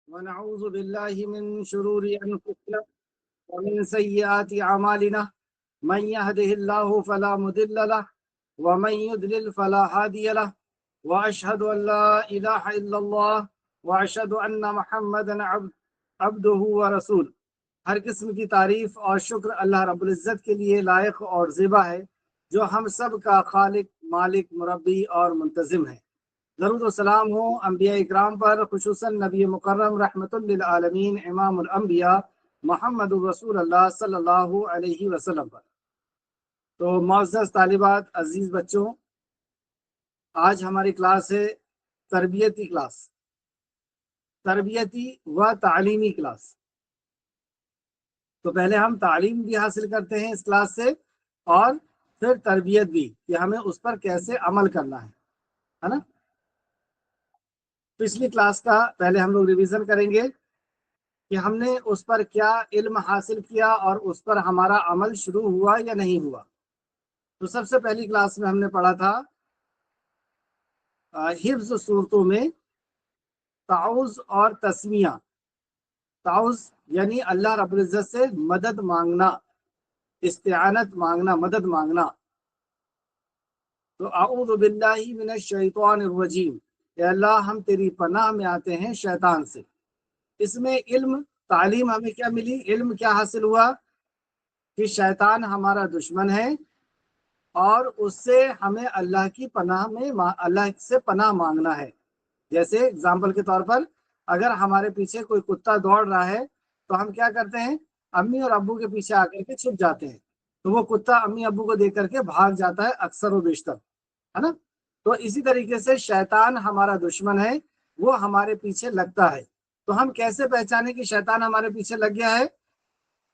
ونعوذ بالله من شرور أنفسنا ومن سيئات أعمالنا من يهده الله فلا مضل له ومن يضلل فلا هادي له وأشهد أن لا إله إلا الله وأشهد أن محمدا عبده ورسول۔ ہر قسم کی تعریف اور شکر اللہ رب العزت کے لیے لائق اور زیبا ہے، جو ہم سب کا خالق، مالک، مربی اور منتظم ہے۔ درود و سلام ہو انبیاء اکرام پر، خصوصاً نبی مکرم رحمت للعالمین امام الانبیاء محمد رسول اللہ صلی اللہ علیہ وسلم پر۔ تو معزز طالبات، عزیز بچوں، آج ہماری کلاس ہے تربیتی کلاس، تربیتی و تعلیمی کلاس۔ تو پہلے ہم تعلیم بھی حاصل کرتے ہیں اس کلاس سے، اور پھر تربیت بھی، کہ ہمیں اس پر کیسے عمل کرنا ہے نا۔ پچھلی کلاس کا پہلے ہم لوگ ریویژن کریں گے کہ ہم نے اس پر کیا علم حاصل کیا اور اس پر ہمارا عمل شروع ہوا یا نہیں ہوا۔ تو سب سے پہلی کلاس میں ہم نے پڑھا تھا حفظ صورتوں میں تعوذ اور تسمیہ۔ تعوذ یعنی اللہ رب العزت سے مدد مانگنا، استعانت مانگنا، مدد مانگنا۔ تو اعوذ باللہ من الشیطان الرجیم، اے اللہ ہم تیری پناہ میں آتے ہیں شیطان سے۔ اس میں علم، تعلیم ہمیں کیا ملی، علم کیا حاصل ہوا کہ شیطان ہمارا دشمن ہے، اور اس سے ہمیں اللہ کی پناہ میں، اللہ سے پناہ مانگنا ہے۔ جیسے اگزامپل کے طور پر، اگر ہمارے پیچھے کوئی کتا دوڑ رہا ہے تو ہم کیا کرتے ہیں، امی اور ابو کے پیچھے آ کر کے چھپ جاتے ہیں، تو وہ کتا امی ابو کو دیکھ کر کے بھاگ جاتا ہے اکثر و بیشتر، ہے نا۔ تو اسی طریقے سے شیطان ہمارا دشمن ہے، وہ ہمارے پیچھے لگتا ہے۔ تو ہم کیسے پہچانیں کہ شیطان ہمارے پیچھے لگ گیا ہے؟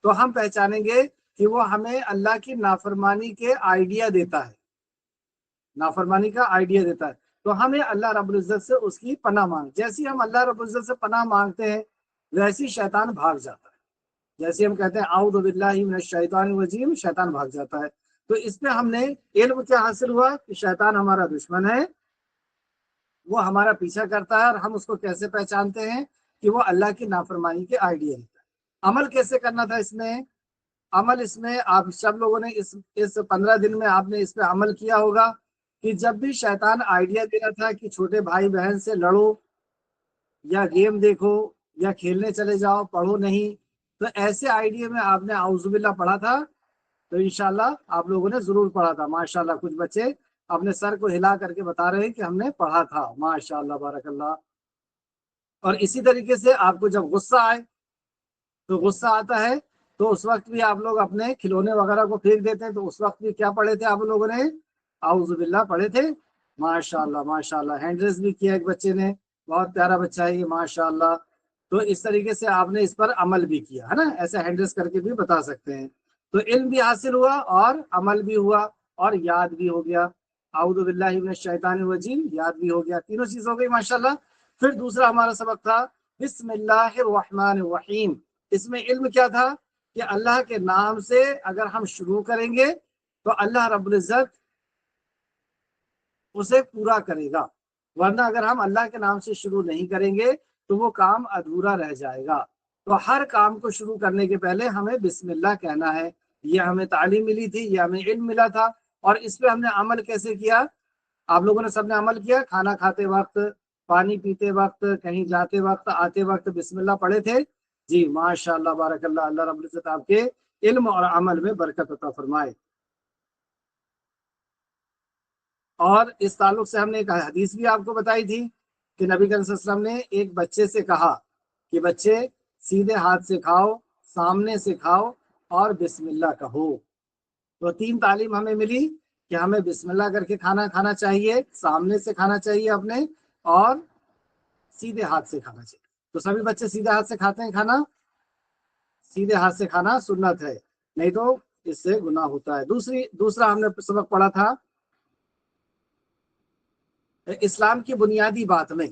تو ہم پہچانیں گے کہ وہ ہمیں اللہ کی نافرمانی کے آئیڈیا دیتا ہے، نافرمانی کا آئیڈیا دیتا ہے۔ تو ہمیں اللہ رب العزت سے اس کی پناہ مانگ، جیسی ہم اللہ رب العزت سے پناہ مانگتے ہیں ویسی شیطان بھاگ جاتا ہے۔ جیسے ہم کہتے ہیں اعوذ باللہ من الشیطان الرجیم، شیطان بھاگ جاتا ہے۔ تو اس پہ ہم نے علم کیا حاصل ہوا کہ شیطان ہمارا دشمن ہے، وہ ہمارا پیچھا کرتا ہے، اور ہم اس کو کیسے پہچانتے ہیں کہ وہ اللہ کی نافرمانی کے آئیڈیا دیتا ہے۔ عمل کیسے کرنا تھا اس میں؟ عمل اس میں آپ سب لوگوں نے اس 15 دن میں آپ نے اس پہ عمل کیا ہوگا کہ جب بھی شیطان آئیڈیا دے رہا تھا کہ چھوٹے بھائی بہن سے لڑو یا گیم دیکھو یا کھیلنے چلے جاؤ، پڑھو نہیں، تو ایسے آئیڈیا میں آپ نے اعوذ باللہ پڑھا تھا؟ تو انشاءاللہ آپ لوگوں نے ضرور پڑھا تھا۔ ماشاءاللہ کچھ بچے اپنے سر کو ہلا کر کے بتا رہے ہیں کہ ہم نے پڑھا تھا، ماشاءاللہ بارک اللہ۔ اور اسی طریقے سے آپ کو جب غصہ آئے، تو غصہ آتا ہے تو اس وقت بھی آپ لوگ اپنے کھلونے وغیرہ کو پھینک دیتے ہیں، تو اس وقت بھی کیا پڑھے تھے آپ لوگوں نے؟ اعوذ باللہ پڑھے تھے۔ ماشاءاللہ ماشاءاللہ، ہینڈ ریز بھی کیا ایک بچے نے، بہت پیارا بچہ ہے یہ، ماشاءاللہ۔ تو اس طریقے سے آپ نے اس پر عمل بھی کیا ہے نا، ایسے ہینڈ ریز کر کے بھی بتا سکتے ہیں۔ تو علم بھی حاصل ہوا اور عمل بھی ہوا اور یاد بھی ہو گیا۔ اعوذ باللہ من الشیطان الرجیم یاد بھی ہو گیا، تینوں چیز ہو گئی ماشاءاللہ۔ پھر دوسرا ہمارا سبق تھا بسم اللہ الرحمن الرحیم۔ اس میں علم کیا تھا کہ اللہ کے نام سے اگر ہم شروع کریں گے تو اللہ رب العزت اسے پورا کرے گا، ورنہ اگر ہم اللہ کے نام سے شروع نہیں کریں گے تو وہ کام ادھورا رہ جائے گا۔ تو ہر کام کو شروع کرنے کے پہلے ہمیں بسم اللہ کہنا ہے۔ یہ ہمیں تعلیم ملی تھی، یہ ہمیں علم ملا تھا، اور اس پہ ہم نے عمل کیسے کیا؟ آپ لوگوں نے سب نے عمل کیا، کھانا کھاتے وقت، پانی پیتے وقت، کہیں جاتے وقت، آتے وقت بسم اللہ پڑھے تھے؟ جی ماشاءاللہ بارک اللہ، اللہ رب العزت آپ کے علم اور عمل میں برکت عطا فرمائے۔ اور اس تعلق سے ہم نے ایک حدیث بھی آپ کو بتائی تھی کہ نبی کریم صلی اللہ علیہ وسلم نے ایک بچے سے کہا کہ بچے سیدھے ہاتھ سے کھاؤ، سامنے سے کھاؤ اور بسم اللہ کہو۔ تو 3 تعلیم ہمیں ملی کہ ہمیں بسم اللہ کر کے کھانا کھانا چاہیے، سامنے سے کھانا چاہیے اپنے، اور سیدھے ہاتھ سے کھانا چاہیے۔ تو سبھی بچے سیدھے ہاتھ سے کھاتے ہیں کھانا؟ سیدھے ہاتھ سے کھانا سنت ہے، نہیں تو اس سے گناہ ہوتا ہے۔ دوسرا ہم نے سبق پڑھا تھا اسلام کی بنیادی بات میں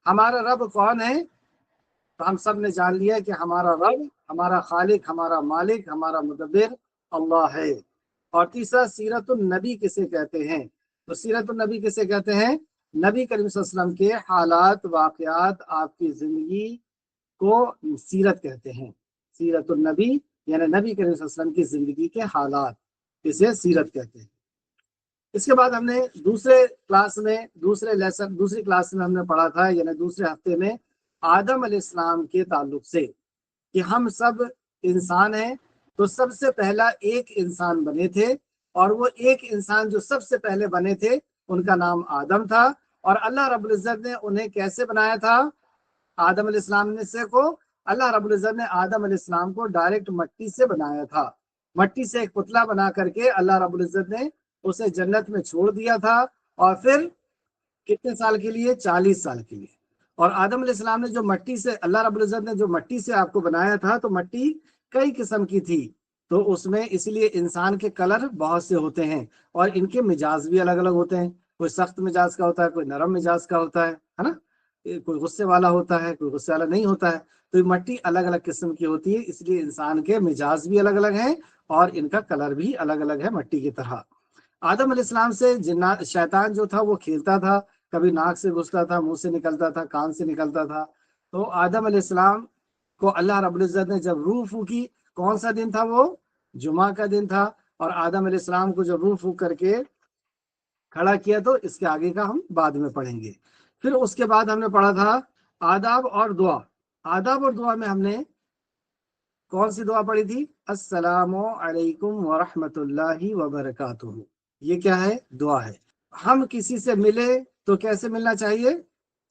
ہمارا رب کون ہے؟ تو ہم سب نے جان لیا کہ ہمارا رب، ہمارا خالق، ہمارا مالک، ہمارا مدبر اللہ ہے۔ اور تیسرا سیرت النبی کسے کہتے ہیں؟ تو سیرت النبی کسے کہتے ہیں؟ نبی کریم صلی اللہ علیہ وسلم کے حالات، واقعات، آپ کی زندگی کو سیرت کہتے ہیں. سیرت النبی یعنی نبی کریم صلی اللہ علیہ وسلم کی زندگی کے حالات، اسے سیرت کہتے ہیں. اس کے بعد ہم نے دوسری کلاس میں ہم نے پڑھا تھا، یعنی دوسرے ہفتے میں، آدم علیہ السلام کے تعلق سے کہ ہم سب انسان ہیں. تو سب سے پہلا ایک انسان بنے تھے، اور وہ ایک انسان جو سب سے پہلے بنے تھے ان کا نام آدم تھا. اور اللہ رب العزت نے انہیں کیسے بنایا تھا؟ آدم علیہ السلام کو اللہ رب العزت نے آدم علیہ السلام کو ڈائریکٹ مٹی سے بنایا تھا. مٹی سے ایک پتلا بنا کر کے اللہ رب العزت نے اسے جنت میں چھوڑ دیا تھا، اور پھر کتنے سال کے لیے؟ 40 سال کے لیے. اور آدم علیہ السلام نے جو مٹی سے، اللہ رب العزت نے جو مٹی سے آپ کو بنایا تھا، تو مٹی کئی قسم کی تھی. تو اس میں اس لیے انسان کے کلر بہت سے ہوتے ہیں، اور ان کے مزاج بھی الگ الگ ہوتے ہیں. کوئی سخت مزاج کا ہوتا ہے، کوئی نرم مزاج کا ہوتا ہے نا، کوئی غصے والا ہوتا ہے، کوئی غصے والا نہیں ہوتا ہے. تو یہ مٹی الگ الگ قسم کی ہوتی ہے، اس لیے انسان کے مزاج بھی الگ الگ ہیں اور ان کا کلر بھی الگ الگ ہے مٹی کی طرح. آدم علیہ السلام سے شیطان جو تھا وہ کھیلتا تھا، کبھی ناک سے گھستا تھا، منہ سے نکلتا تھا، کان سے نکلتا تھا. تو آدم علیہ السلام کو اللہ رب العزت نے جب روح پھونکی، کون سا دن تھا وہ؟ جمعہ کا دن تھا. اور آدم علیہ السلام کو جب روح پھونک کر کے کھڑا کیا، تو اس کے آگے کا ہم بعد میں پڑھیں گے. پھر اس کے بعد ہم نے پڑھا تھا آداب اور دعا. آداب اور دعا میں ہم نے کون سی دعا پڑھی تھی؟ السلام علیکم ورحمۃ اللہ وبرکاتہ. یہ کیا ہے؟ دعا ہے. ہم کسی سے ملے تو کیسے ملنا چاہیے؟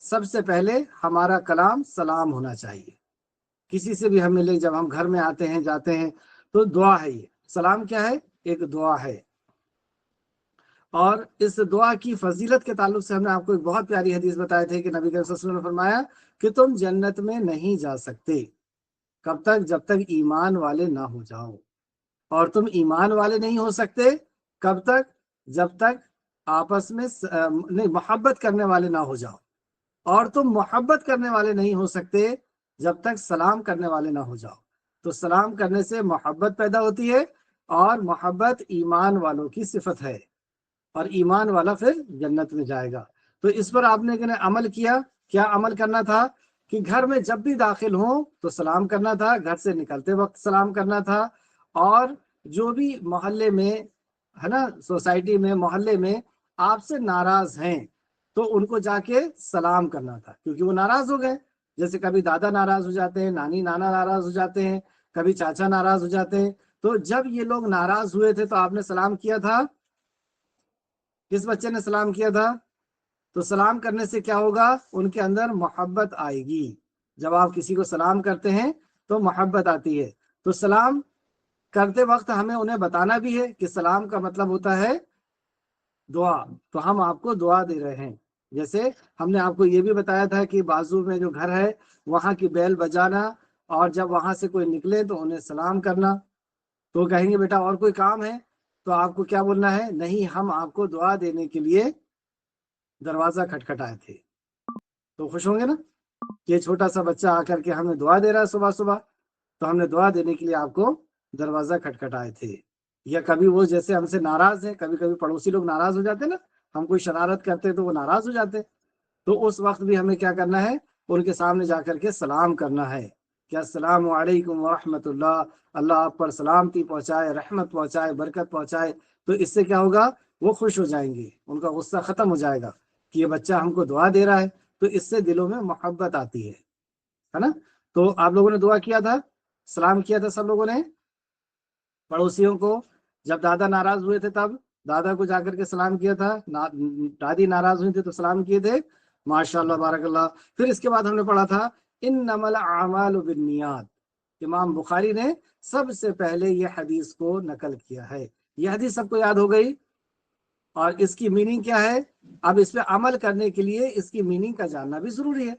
سب سے پہلے ہمارا کلام سلام ہونا چاہیے. کسی سے بھی ہم ملے، جب ہم گھر میں آتے ہیں جاتے ہیں تو دعا ہے. یہ سلام کیا ہے؟ ایک دعا ہے. اور اس دعا کی فضیلت کے تعلق سے ہم نے آپ کو ایک بہت پیاری حدیث بتائے تھے کہ نبی صلی اللہ علیہ وسلم نے فرمایا کہ تم جنت میں نہیں جا سکتے. کب تک؟ جب تک ایمان والے نہ ہو جاؤ. اور تم ایمان والے نہیں ہو سکتے کب تک؟ جب تک آپس میں محبت کرنے والے نہ ہو جاؤ. اور تم محبت کرنے والے نہیں ہو سکتے جب تک سلام کرنے والے نہ ہو جاؤ. تو سلام کرنے سے محبت پیدا ہوتی ہے، اور محبت ایمان والوں کی صفت ہے، اور ایمان والا پھر جنت میں جائے گا. تو اس پر آپ نے عمل کیا. کیا عمل کرنا تھا؟ کہ گھر میں جب بھی داخل ہوں تو سلام کرنا تھا، گھر سے نکلتے وقت سلام کرنا تھا. اور جو بھی محلے میں ہے نا، سوسائٹی میں، محلے میں آپ سے ناراض ہیں تو ان کو جا کے سلام کرنا تھا، کیونکہ وہ ناراض ہو گئے. جیسے کبھی دادا ناراض ہو جاتے ہیں، نانی نانا ناراض ہو جاتے ہیں، کبھی چاچا ناراض ہو جاتے ہیں. تو جب یہ لوگ ناراض ہوئے تھے تو آپ نے سلام کیا تھا. کس بچے نے سلام کیا تھا؟ تو سلام کرنے سے کیا ہوگا؟ ان کے اندر محبت آئے گی. جب آپ کسی کو سلام کرتے ہیں تو محبت آتی ہے. تو سلام کرتے وقت ہمیں انہیں بتانا بھی ہے کہ سلام کا مطلب ہوتا ہے دعا. تو ہم آپ کو دعا دے رہے ہیں. جیسے ہم نے آپ کو یہ بھی بتایا تھا کہ بازو میں جو گھر ہے وہاں کی بیل بجانا، اور جب وہاں سے کوئی نکلے تو انہیں سلام کرنا. تو کہیں گے بیٹا اور کوئی کام ہے؟ تو آپ کو کیا بولنا ہے؟ نہیں، ہم آپ کو دعا دینے کے لیے دروازہ کھٹکھٹائے تھے. تو خوش ہوں گے نا؟ یہ چھوٹا سا بچہ آ کر کے ہمیں دعا دے رہا ہے صبح صبح، تو ہم نے دعا دینے کے لیے آپ کو دروازہ کھٹکھٹائے تھے. یا کبھی وہ جیسے ہم سے ناراض ہیں، کبھی کبھی پڑوسی لوگ ناراض ہو جاتے ہیں نا، ہم کوئی شرارت کرتے تو وہ ناراض ہو جاتے. تو اس وقت بھی ہمیں کیا کرنا ہے؟ ان کے سامنے جا کر کے سلام کرنا ہے کہ السلام علیکم ورحمۃ اللہ، اللہ آپ پر سلامتی پہنچائے، رحمت پہنچائے، برکت پہنچائے. تو اس سے کیا ہوگا؟ وہ خوش ہو جائیں گے، ان کا غصہ ختم ہو جائے گا کہ یہ بچہ ہم کو دعا دے رہا ہے. تو اس سے دلوں میں محبت آتی ہے نا. تو آپ لوگوں نے دعا کیا تھا، سلام کیا تھا سب لوگوں نے پڑوسیوں کو. جب دادا ناراض ہوئے تھے تب دادا کو جا کر کے سلام کیا تھا، دادی ناراض ہوئی تھی تو سلام کیے تھے. ماشاء اللہ، بارک اللہ. پھر اس کے بعد ہم نے پڑھا تھا انما الاعمال بالنیات. امام بخاری نے سب سے پہلے یہ حدیث کو نقل کیا ہے. یہ حدیث سب کو یاد ہو گئی، اور اس کی میننگ کیا ہے؟ اب اس پہ عمل کرنے کے لیے اس کی میننگ کا جاننا بھی ضروری ہے.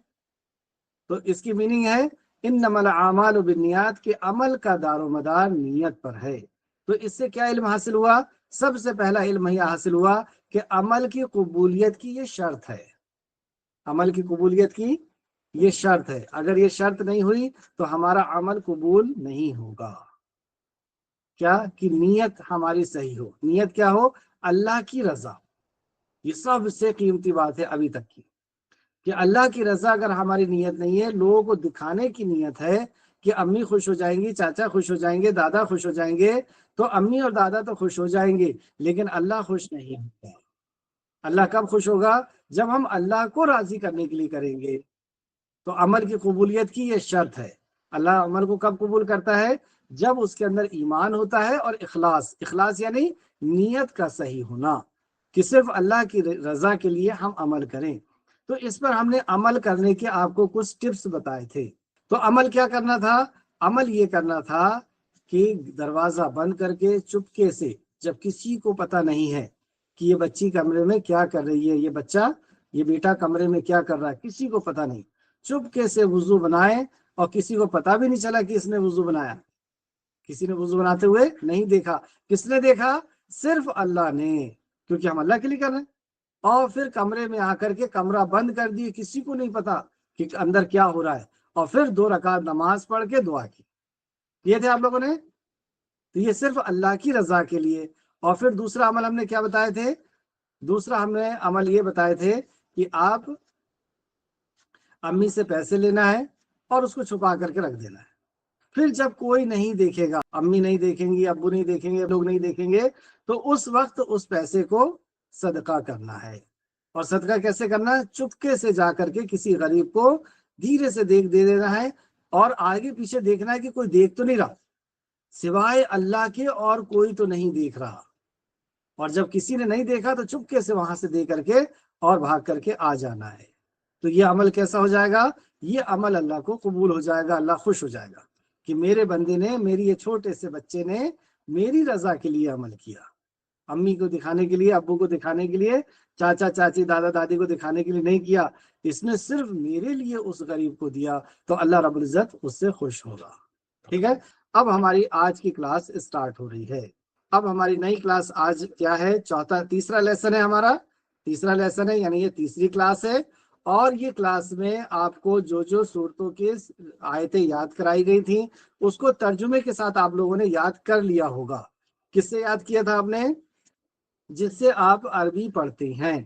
تو اس کی میننگ ہے انما الاعمال بالنیات، کہ عمل کا دار و مدار نیت پر ہے. تو اس سے کیا علم حاصل ہوا؟ سب سے پہلا علم یہ حاصل ہوا کہ عمل کی قبولیت کی یہ شرط ہے. عمل کی قبولیت کی یہ شرط ہے. اگر یہ شرط نہیں ہوئی تو ہمارا عمل قبول نہیں ہوگا. کیا؟ کہ نیت ہماری صحیح ہو. نیت کیا ہو؟ اللہ کی رضا. یہ سب سے قیمتی بات ہے ابھی تک کی. کہ اللہ کی رضا اگر ہماری نیت نہیں ہے، لوگوں کو دکھانے کی نیت ہے کہ امی خوش ہو جائیں گی، چاچا خوش ہو جائیں گے، دادا خوش ہو جائیں گے، تو امی اور دادا تو خوش ہو جائیں گے، لیکن اللہ خوش نہیں ہوتا۔ اللہ کب خوش ہوگا؟ جب ہم اللہ کو راضی کرنے کے لیے کریں گے۔ تو عمل کی قبولیت کی یہ شرط ہے۔ اللہ عمل کو کب قبول کرتا ہے؟ جب اس کے اندر ایمان ہوتا ہے اور اخلاص، اخلاص یعنی نیت کا صحیح ہونا کہ صرف اللہ کی رضا کے لیے ہم عمل کریں۔ تو اس پر ہم نے عمل کرنے کے آپ کو کچھ ٹپس بتائے تھے۔ تو عمل کیا کرنا تھا؟ عمل یہ کرنا تھا کہ دروازہ بند کر کے چپکے سے، جب کسی کو پتہ نہیں ہے کہ یہ بچی کمرے میں کیا کر رہی ہے، یہ بچہ، یہ بیٹا کمرے میں کیا کر رہا ہے، کسی کو پتہ نہیں، چپکے سے وضو بنائے، اور کسی کو پتہ بھی نہیں چلا کہ اس نے وضو بنایا، کسی نے وضو بناتے ہوئے نہیں دیکھا۔ کس نے دیکھا؟ صرف اللہ نے، کیونکہ ہم اللہ کے لیے کر رہے ہیں۔ اور پھر کمرے میں آ کر کے کمرہ بند کر دیے، کسی کو نہیں پتا کہ اندر کیا ہو رہا ہے، اور پھر 2 رکعت نماز پڑھ کے دعا کی۔ یہ تھے آپ لوگوں نے، تو یہ صرف اللہ کی رضا کے لیے۔ اور پھر دوسرا عمل ہم نے کیا بتائے تھے؟ دوسرا ہم نے عمل یہ بتائے تھے کہ آپ امی سے پیسے لینا ہے اور اس کو چھپا کر کے رکھ دینا ہے۔ پھر جب کوئی نہیں دیکھے گا، امی نہیں دیکھیں گی، ابو نہیں دیکھیں گے، لوگ نہیں دیکھیں گے، تو اس وقت اس پیسے کو صدقہ کرنا ہے۔ اور صدقہ کیسے کرنا ہے؟ چپکے سے جا کر کے کسی غریب کو دھیرے سے دے دینا ہے، اور آگے پیچھے دیکھنا ہے کہ کوئی دیکھ تو نہیں رہا، سوائے اللہ کے اور کوئی تو نہیں دیکھ رہا۔ اور جب کسی نے نہیں دیکھا تو چپکے سے وہاں سے دے کر کے اور بھاگ کر کے آ جانا ہے۔ تو یہ عمل کیسا ہو جائے گا؟ یہ عمل اللہ کو قبول ہو جائے گا، اللہ خوش ہو جائے گا کہ میرے بندے نے، میری یہ چھوٹے سے بچے نے میری رضا کے لیے عمل کیا، امی کو دکھانے کے لیے، ابو کو دکھانے کے لیے، چاچا چاچی دادا دادی کو دکھانے کے لیے نہیں کیا، اس نے صرف میرے لیے اس غریب کو دیا، تو اللہ رب العزت اس سے خوش ہوگا۔ ٹھیک ہے، اب ہماری آج کی کلاس اسٹارٹ ہو رہی ہے۔ اب ہماری نئی کلاس آج کیا ہے؟ تیسرا لیسن ہے ہمارا، تیسرا لیسن ہے، یعنی یہ تیسری کلاس ہے۔ اور یہ کلاس میں آپ کو جو جو صورتوں کے آیتیں یاد کرائی گئی تھیں، اس کو ترجمے کے ساتھ آپ لوگوں نے یاد کر لیا ہوگا۔ کس سے یاد کیا تھا آپ نے؟ جس سے آپ عربی پڑھتے ہیں،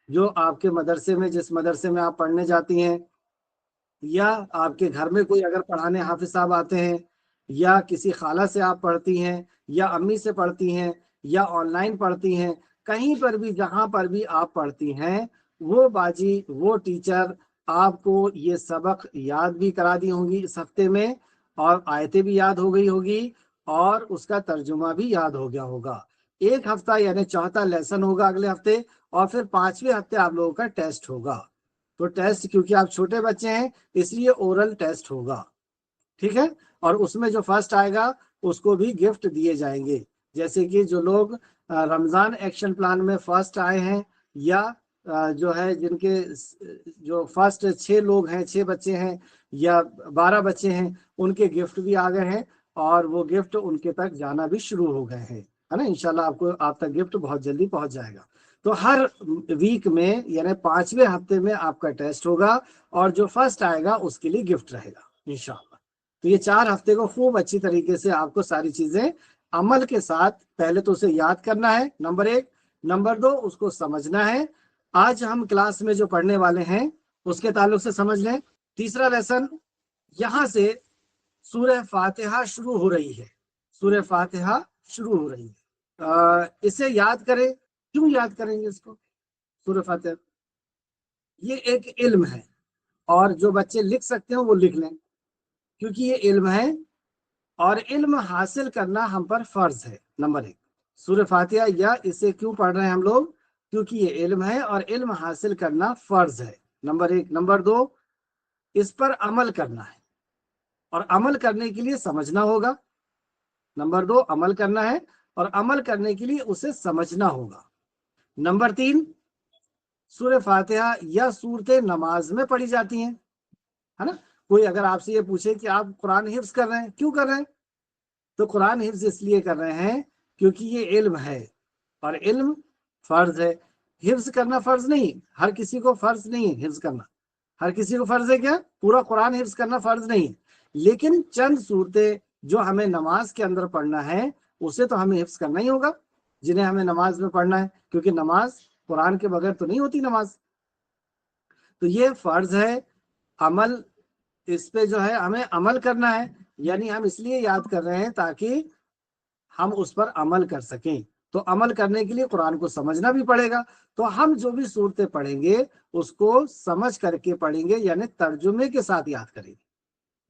جو آپ کے مدرسے میں، جس مدرسے میں آپ پڑھنے جاتی ہیں، یا آپ کے گھر میں کوئی اگر پڑھانے حافظ صاحب آتے ہیں، یا کسی خالہ سے آپ پڑھتی ہیں، یا امی سے پڑھتی ہیں، یا آن لائن پڑھتی ہیں، کہیں پر بھی جہاں پر بھی آپ پڑھتی ہیں، وہ باجی، وہ ٹیچر آپ کو یہ سبق یاد بھی کرا دی ہوں گی اس ہفتے میں، اور آیتیں بھی یاد ہو گئی ہوگی، اور اس کا ترجمہ بھی یاد ہو گیا ہوگا۔ ایک ہفتہ یعنی چوتھا لیسن ہوگا اگلے ہفتے، اور پھر 5ویں ہفتے آپ لوگوں کا ٹیسٹ ہوگا۔ تو ٹیسٹ، کیونکہ آپ چھوٹے بچے ہیں اس لیے اورل ٹیسٹ ہوگا، ٹھیک ہے؟ اور اس میں جو فرسٹ آئے گا اس کو بھی گفٹ دیے جائیں گے۔ جیسے کہ جو لوگ رمضان ایکشن پلان میں فرسٹ آئے ہیں، یا جو ہے جن کے جو فرسٹ 6 لوگ ہیں، 6 بچے ہیں یا 12 بچے ہیں، ان کے گفٹ بھی آ گئے ہیں، اور وہ گفٹ ان کے تک جانا بھی شروع ہو گئے ہیں، ہے نا؟ انشاءاللہ آپ تک گفٹ بہت جلدی پہنچ جائے گا۔ تو ہر ویک میں یعنی 5ویں ہفتے میں آپ کا ٹیسٹ ہوگا، اور جو فرسٹ آئے گا اس کے لیے گفٹ رہے گا انشاءاللہ۔ تو یہ 4 ہفتے کو خوب اچھی طریقے سے آپ کو ساری چیزیں عمل کے ساتھ پہلے تو اسے یاد کرنا ہے، نمبر 1، نمبر 2 اس کو سمجھنا ہے۔ آج ہم کلاس میں جو پڑھنے والے ہیں اس کے تعلق سے سمجھ لیں۔ تیسرا لیسن، یہاں سے سورہ فاتحہ شروع ہو رہی ہے، سورہ فاتحہ شروع ہو رہی ہے۔ اسے یاد کریں۔ کیوں یاد کریں گے اس کو؟ سورہ فاتحہ یہ ایک علم ہے، اور جو بچے لکھ سکتے ہیں وہ لکھ لیں، کیونکہ یہ علم ہے، اور علم حاصل کرنا ہم پر فرض ہے۔ نمبر 1 سورہ فاتحہ، یا اسے کیوں پڑھ رہے ہیں ہم لوگ؟ کیونکہ یہ علم ہے اور علم حاصل کرنا فرض ہے، نمبر 1۔ نمبر 2 اس پر عمل کرنا ہے، اور عمل کرنے کے لیے سمجھنا ہوگا۔ نمبر 2 عمل کرنا ہے، اور عمل کرنے کے لیے اسے سمجھنا ہوگا۔ نمبر 3 سورہ فاتحہ یا صورتیں نماز میں پڑھی جاتی ہیں، ہے نا؟ کوئی اگر آپ سے یہ پوچھے کہ آپ قرآن حفظ کر رہے ہیں، کیوں کر رہے ہیں؟ تو قرآن حفظ اس لیے کر رہے ہیں کیونکہ یہ علم ہے، اور علم فرض ہے۔ حفظ کرنا فرض نہیں، ہر کسی کو فرض نہیں ہے حفظ کرنا، ہر کسی کو فرض ہے کیا؟ پورا قرآن حفظ کرنا فرض نہیں، لیکن چند صورتیں جو ہمیں نماز کے اندر پڑھنا ہے اسے تو ہمیں حفظ کرنا ہی ہوگا، جنہیں ہمیں نماز میں پڑھنا ہے، کیونکہ نماز قرآن کے بغیر تو نہیں ہوتی نماز۔ تو یہ فرض ہے، عمل اس پہ جو ہے ہمیں عمل کرنا ہے، یعنی ہم اس لیے یاد کر رہے ہیں تاکہ ہم اس پر عمل کر سکیں۔ تو عمل کرنے کے لیے قرآن کو سمجھنا بھی پڑے گا، تو ہم جو بھی صورتیں پڑھیں گے اس کو سمجھ کر کے پڑھیں گے، یعنی ترجمے کے ساتھ یاد کریں گے۔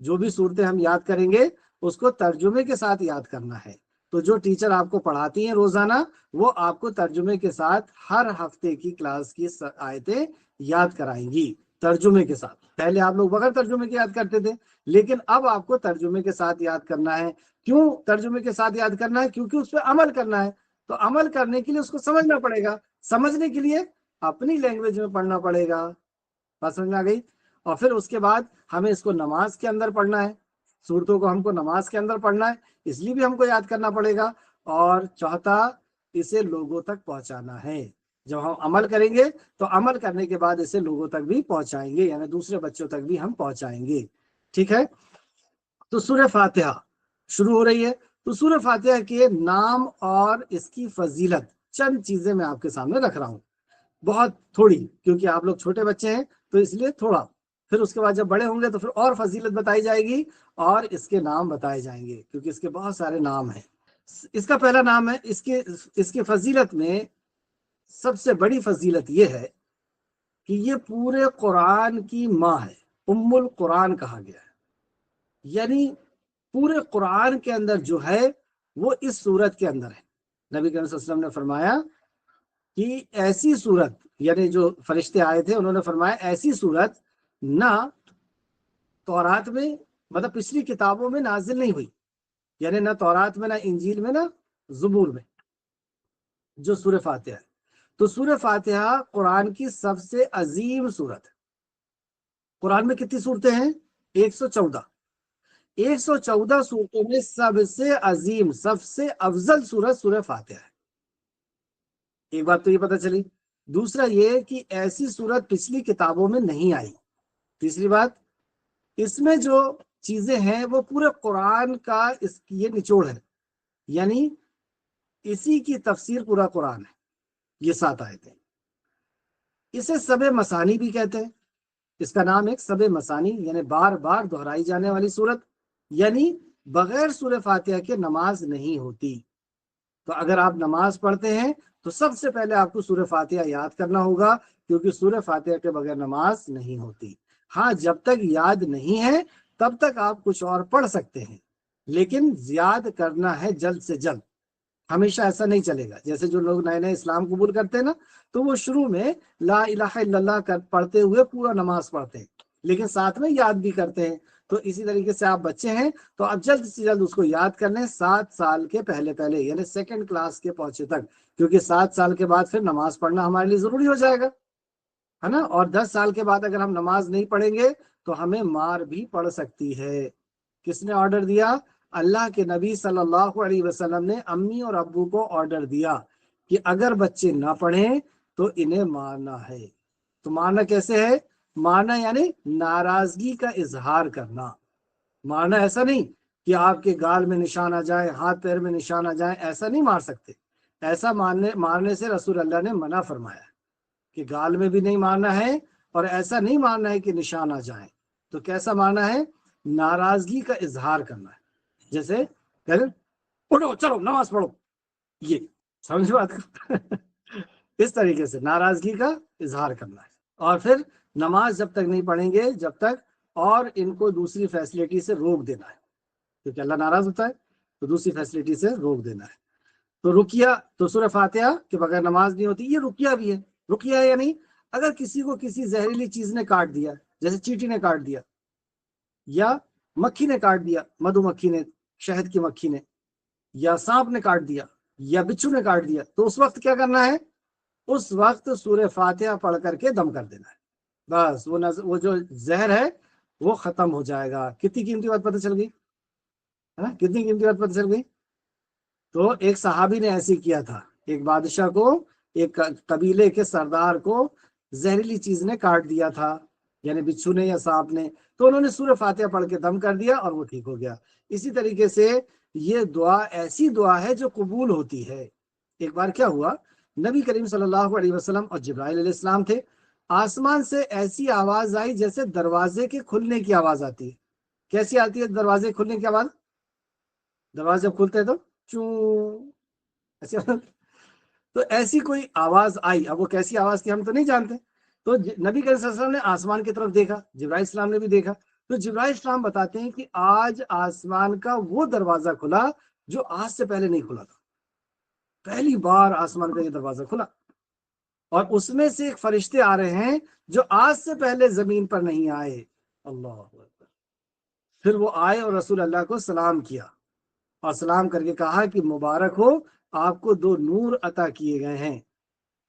جو بھی صورتیں ہم یاد کریں گے اس کو ترجمے کے ساتھ یاد کرنا ہے۔ تو جو ٹیچر آپ کو پڑھاتی ہیں روزانہ، وہ آپ کو ترجمے کے ساتھ ہر ہفتے کی کلاس کی آیتیں یاد کرائیں گی ترجمے کے ساتھ۔ پہلے آپ لوگ بغیر ترجمے کے یاد کرتے تھے، لیکن اب آپ کو ترجمے کے ساتھ یاد کرنا ہے۔ کیوں ترجمے کے ساتھ یاد کرنا ہے؟ کیونکہ اس پہ عمل کرنا ہے۔ تو عمل کرنے کے لیے اس کو سمجھنا پڑے گا، سمجھنے کے لیے اپنی لینگویج میں پڑھنا پڑے گا۔ بات سمجھ میں آ گئی؟ اور پھر اس کے بعد ہمیں اس کو نماز کے اندر پڑھنا ہے، صورتوں کو ہم کو نماز کے اندر پڑھنا ہے، اس لیے بھی ہم کو یاد کرنا پڑے گا۔ اور چوتھا، اسے لوگوں تک پہنچانا ہے۔ جب ہم عمل کریں گے تو عمل کرنے کے بعد اسے لوگوں تک بھی پہنچائیں گے، یعنی دوسرے بچوں تک بھی ہم پہنچائیں گے۔ ٹھیک ہے؟ تو سورہ فاتحہ شروع ہو رہی ہے۔ تو سورہ فاتحہ کے نام اور اس کی فضیلت چند چیزیں میں آپ کے سامنے رکھ رہا ہوں، بہت تھوڑی، کیونکہ آپ لوگ چھوٹے بچے ہیں تو اس لیے تھوڑا، پھر اس کے بعد جب بڑے ہوں گے تو پھر اور فضیلت بتائی جائے گی اور اس کے نام بتائے جائیں گے، کیونکہ اس کے بہت سارے نام ہیں۔ اس کا پہلا نام ہے، اس کے فضیلت میں سب سے بڑی فضیلت یہ ہے کہ یہ پورے قرآن کی ماں ہے، ام القرآن کہا گیا ہے۔ یعنی پورے قرآن کے اندر جو ہے وہ اس سورت کے اندر ہے۔ نبی کریم صلی اللہ علیہ وسلم نے فرمایا کہ ایسی سورت، یعنی جو فرشتے آئے تھے انہوں نے فرمایا ایسی سورت نہ تورات میں، مطلب پچھلی کتابوں میں نازل نہیں ہوئی، یعنی نہ تورات میں، نہ انجیل میں، نہ زبور میں، جو سورہ فاتحہ ہے۔ تو سورہ فاتحہ قرآن کی سب سے عظیم سورت ہے۔ قرآن میں کتنی صورتیں ہیں؟ 114۔ 114 صورتوں میں سب سے عظیم، سب سے افضل سورت سورہ فاتحہ ہے۔ ایک بات تو یہ پتہ چلی۔ دوسرا یہ کہ ایسی سورت پچھلی کتابوں میں نہیں آئی۔ تیسری بات، اس میں جو چیزیں ہیں وہ پورے قرآن کا یہ نچوڑ ہے، یعنی اسی کی تفسیر پورا قرآن ہے۔ یہ 7 آیتیں، اسے سب مثانی بھی کہتے ہیں۔ اس کا نام ایک سب مثانی، یعنی بار بار دہرائی جانے والی صورت، یعنی بغیر سورہ فاتحہ کے نماز نہیں ہوتی۔ تو اگر آپ نماز پڑھتے ہیں تو سب سے پہلے آپ کو سورہ فاتحہ یاد کرنا ہوگا، کیونکہ سورہ فاتحہ کے بغیر نماز نہیں ہوتی۔ ہاں، جب تک یاد نہیں ہے تب تک آپ کچھ اور پڑھ سکتے ہیں، لیکن یاد کرنا ہے جلد سے جلد۔ ہمیشہ ایسا نہیں چلے گا۔ جیسے جو لوگ نئے نئے اسلام قبول کرتے ہیں نا، تو وہ شروع میں لا الہ الا اللہ پڑھتے ہوئے پورا نماز پڑھتے ہیں، لیکن ساتھ میں یاد بھی کرتے ہیں۔ تو اسی طریقے سے آپ بچے ہیں تو آپ جلد سے جلد اس کو یاد کر لیں 7 سال کے پہلے، یعنی 2nd کلاس کے پہنچے تک، کیونکہ 7 سال کے بعد پھر نماز پڑھنا ہمارے لیے ضروری ہو جائے گا، ہے نا۔ اور 10 سال کے بعد اگر ہم نماز نہیں پڑھیں گے تو ہمیں مار بھی پڑ سکتی ہے۔ کس نے آرڈر دیا؟ اللہ کے نبی صلی اللہ علیہ وسلم نے امی اور ابو کو آرڈر دیا کہ اگر بچے نہ پڑھیں تو انہیں مارنا ہے۔ تو مارنا کیسے ہے؟ مارنا یعنی ناراضگی کا اظہار کرنا۔ مارنا ایسا نہیں کہ آپ کے گال میں نشان آ جائے، ہاتھ پیر میں نشان آ جائے، ایسا نہیں مار سکتے۔ ایسا مارنے سے رسول اللہ نے منع فرمایا کہ گال میں بھی نہیں مارنا ہے، اور ایسا نہیں مارنا ہے کہ نشان آ جائیں۔ تو کیسا مارنا ہے؟ ناراضگی کا اظہار کرنا ہے، جیسے کہہ اٹھو چلو نماز پڑھو، یہ سمجھ بات اس طریقے سے ناراضگی کا اظہار کرنا ہے۔ اور پھر نماز جب تک نہیں پڑھیں گے جب تک، اور ان کو دوسری فیسلٹی سے روک دینا ہے، کیونکہ اللہ ناراض ہوتا ہے، تو دوسری فیسلٹی سے روک دینا ہے۔ تو رقیہ، تو سورہ فاتحہ کے بغیر نماز نہیں ہوتی۔ یہ رقیہ بھی ہے۔ رقیہ ہے یعنی اگر کسی کو کسی زہریلی چیز نے کاٹ دیا، جیسے چیٹی نے کاٹ دیا، یا مکھی نے کاٹ دیا، مدھو مکھی نے، شہد کی مکھی نے، یا سانپ نے کاٹ دیا، یا بچھو نے کاٹ دیا، تو اس وقت کیا کرنا ہے؟ اس وقت سورہ فاتحہ پڑھ کر کے دم کر دینا ہے، بس وہ جو زہر ہے وہ ختم ہو جائے گا۔ کتنی قیمتی بات پتہ چل گئی، ہے نا؟ کتنی قیمتی بات پتہ چل گئی۔ تو ایک صحابی نے ایسے کیا تھا، ایک بادشاہ کو، ایک قبیلے کے سردار کو زہریلی چیز نے کاٹ دیا تھا، یعنی بچھو نے یا سانپ نے، تو انہوں نے سورہ فاتحہ پڑھ کے دم کر دیا اور وہ ٹھیک ہو گیا۔ اسی طریقے سے یہ دعا ایسی دعا ہے جو قبول ہوتی ہے۔ ایک بار کیا ہوا، نبی کریم صلی اللہ علیہ وسلم اور جبرائیل علیہ السلام تھے، آسمان سے ایسی آواز آئی جیسے دروازے کے کھلنے کی آواز آتی ہے. کیسی آتی ہے دروازے کھلنے کی آواز؟ دروازے کھلتے تو چوں ایسی آواز. تو ایسی کوئی آواز آئی. اب وہ کیسی آواز تھی ہم تو نہیں جانتے. تو نبی کریم صلی اللہ علیہ وسلم نے آسمان کی طرف دیکھا, جبرائیل السلام نے بھی دیکھا. تو جبرائیل السلام بتاتے ہیں کہ آج آسمان کا وہ دروازہ کھلا جو آج سے پہلے نہیں کھلا تھا. پہلی بار آسمان کا یہ دروازہ کھلا, اور اس میں سے ایک فرشتے آ رہے ہیں جو آج سے پہلے زمین پر نہیں آئے. اللہ اکبر. پھر وہ آئے اور رسول اللہ کو سلام کیا, اور سلام کر کے کہا کہ مبارک ہو, آپ کو 2 نور عطا کیے گئے ہیں,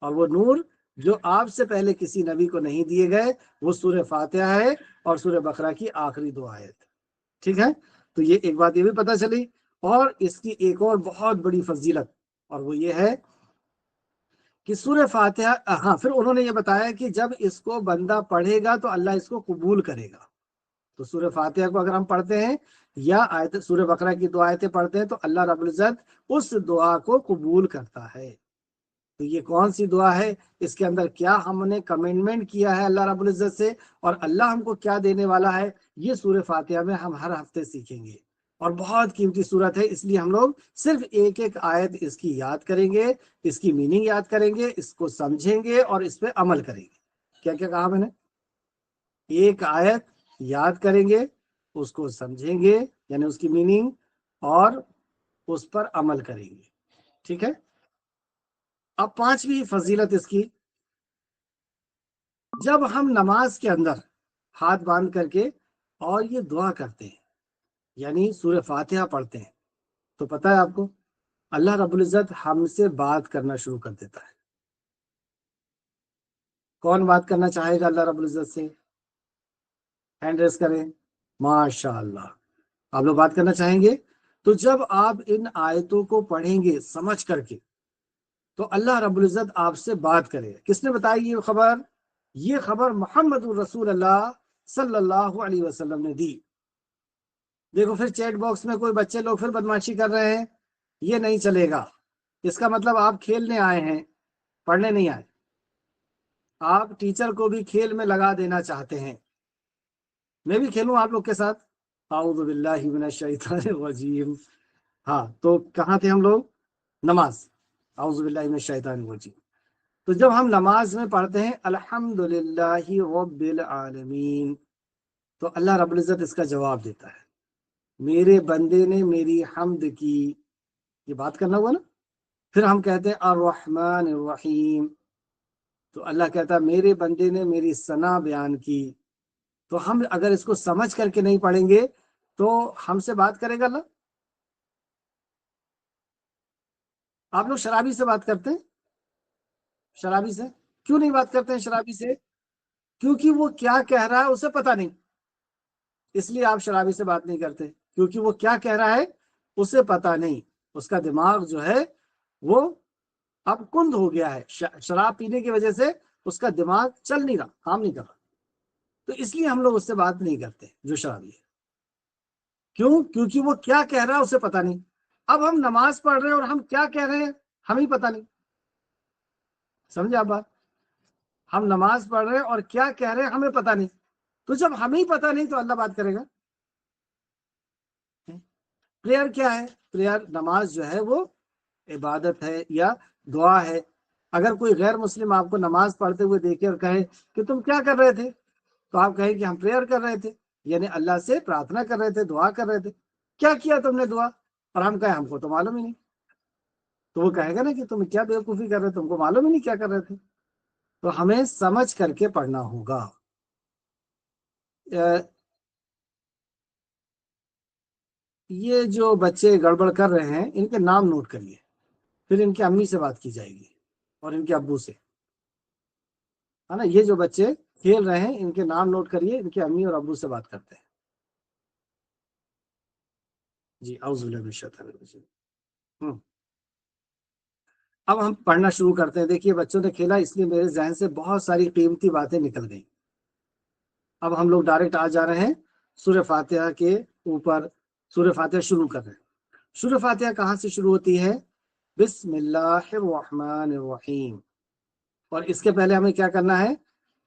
اور وہ نور جو آپ سے پہلے کسی نبی کو نہیں دیے گئے, وہ سورہ فاتحہ ہے اور سورہ بقرہ کی آخری 2 آیت. ٹھیک ہے, تو یہ ایک بات یہ بھی پتہ چلی. اور اس کی ایک اور بہت بڑی فضیلت, اور وہ یہ ہے کہ سورہ فاتحہ, ہاں پھر انہوں نے یہ بتایا کہ جب اس کو بندہ پڑھے گا تو اللہ اس کو قبول کرے گا. تو سورہ فاتحہ کو اگر ہم پڑھتے ہیں یا آیت سورہ بقرہ کی 2 آیتیں پڑھتے ہیں تو اللہ رب العزت اس دعا کو قبول کرتا ہے. تو یہ کون سی دعا ہے, اس کے اندر کیا ہم نے کمنٹمنٹ کیا ہے اللہ رب العزت سے, اور اللہ ہم کو کیا دینے والا ہے, یہ سورہ فاتحہ میں ہم ہر ہفتے سیکھیں گے. اور بہت قیمتی صورت ہے, اس لیے ہم لوگ صرف ایک ایک آیت اس کی یاد کریں گے, اس کی میننگ یاد کریں گے, اس کو سمجھیں گے اور اس پہ عمل کریں گے. کیا کیا کہا میں نے؟ ایک آیت یاد کریں گے, اس کو سمجھیں گے یعنی اس کی میننگ, اور اس پر عمل کریں گے. ٹھیک ہے. اب 5ویں فضیلت اس کی, جب ہم نماز کے اندر ہاتھ باندھ کر کے اور یہ دعا کرتے ہیں یعنی سورہ فاتحہ پڑھتے ہیں, تو پتہ ہے آپ کو اللہ رب العزت ہم سے بات کرنا شروع کر دیتا ہے. کون بات کرنا چاہے گا اللہ رب العزت سے؟ ہینڈ ریس کریں. ماشاء اللہ, آپ لوگ بات کرنا چاہیں گے. تو جب آپ ان آیتوں کو پڑھیں گے سمجھ کر کے, تو اللہ رب العزت آپ سے بات کرے گا. کس نے بتائی یہ خبر؟ یہ خبر محمد الرسول اللہ صلی اللہ علیہ وسلم نے دی. دیکھو پھر چیٹ باکس میں کوئی بچے لوگ پھر بدماشی کر رہے ہیں, یہ نہیں چلے گا. اس کا مطلب آپ کھیلنے آئے ہیں, پڑھنے نہیں آئے. آپ ٹیچر کو بھی کھیل میں لگا دینا چاہتے ہیں. میں بھی کھیلوں آپ لوگ کے ساتھ. اعوذ باللہ من الشیطان الرجیم. ہاں تو کہاں تھے ہم لوگ؟ نماز. اعوذ باللہ من الشیطان الرجیم. تو جب ہم نماز میں پڑھتے ہیں الحمدللہ رب العالمین, تو اللہ رب العزت اس کا جواب دیتا ہے, میرے بندے نے میری حمد کی. یہ بات کرنا ہوا نا. پھر ہم کہتے ہیں الرحمن الرحیم, تو اللہ کہتا ہے میرے بندے نے میری ثنا بیان کی. تو ہم اگر اس کو سمجھ کر کے نہیں پڑھیں گے تو ہم سے بات کرے گا اللہ؟ آپ لوگ شرابی سے بات کرتے ہیں؟ شرابی سے کیوں نہیں بات کرتے ہیں شرابی سے؟ کیونکہ وہ کیا کہہ رہا ہے اسے پتہ نہیں, اس لیے آپ شرابی سے بات نہیں کرتے. کیونکہ وہ کیا کہہ رہا ہے اسے پتہ نہیں, اس کا دماغ جو ہے وہ اب کند ہو گیا ہے. شراب پینے کی وجہ سے اس کا دماغ چل نہیں رہا, کام نہیں کر رہا. تو اس لیے ہم لوگ اس سے بات نہیں کرتے جو شرابی ہے. کیوں؟ کیونکہ وہ کیا کہہ رہا ہے اسے پتہ نہیں. اب ہم نماز پڑھ رہے ہیں اور ہم کیا کہہ رہے ہیں ہمیں پتہ نہیں. سمجھے آپ بات؟ ہم نماز پڑھ رہے ہیں اور کیا کہہ رہے ہیں ہمیں پتہ نہیں. تو جب ہمیں پتہ نہیں تو اللہ بات کرے گا؟ پریئر کیا ہے؟ پریئر نماز جو ہے وہ عبادت ہے یا دعا ہے. اگر کوئی غیر مسلم آپ کو نماز پڑھتے ہوئے دیکھے اور کہے کہ تم کیا کر رہے تھے, تو آپ کہیں کہ ہم پریئر کر رہے تھے, یعنی اللہ سے پرارتھنا کر رہے تھے, دعا کر رہے تھے. کیا کیا تم نے دعا؟ اور ہم کہیں ہم کو تو معلوم ہی نہیں. تو وہ کہے گا نا کہ تم کیا بیوقوفی کر رہے, تم کو معلوم ہی نہیں کیا کر رہے تھے. تو ہمیں سمجھ کر کے پڑھنا ہوگا. یہ جو بچے گڑبڑ کر رہے ہیں ان کے نام نوٹ کریے, پھر ان کی امی سے بات کی جائے گی اور ان کے ابو سے, ہے نا. یہ جو بچے کھیل رہے ہیں ان کے نام نوٹ کریے, ان کے امی اور ابو سے بات کرتے ہیں. جی اعوذ باللہ من الشیطان الرجیم. اب ہم پڑھنا شروع کرتے ہیں. دیکھیے بچوں نے کھیلا اس لیے میرے ذہن سے بہت ساری قیمتی باتیں نکل گئیں. اب ہم لوگ ڈائریکٹ آ جا رہے ہیں سورہ فاتحہ کے اوپر. سورہ فاتحہ شروع کر رہے ہیں. سورہ فاتحہ کہاں سے شروع ہوتی ہے؟ بسم اللہ الرحمن الرحیم. اور اس کے پہلے ہمیں کیا کرنا ہے؟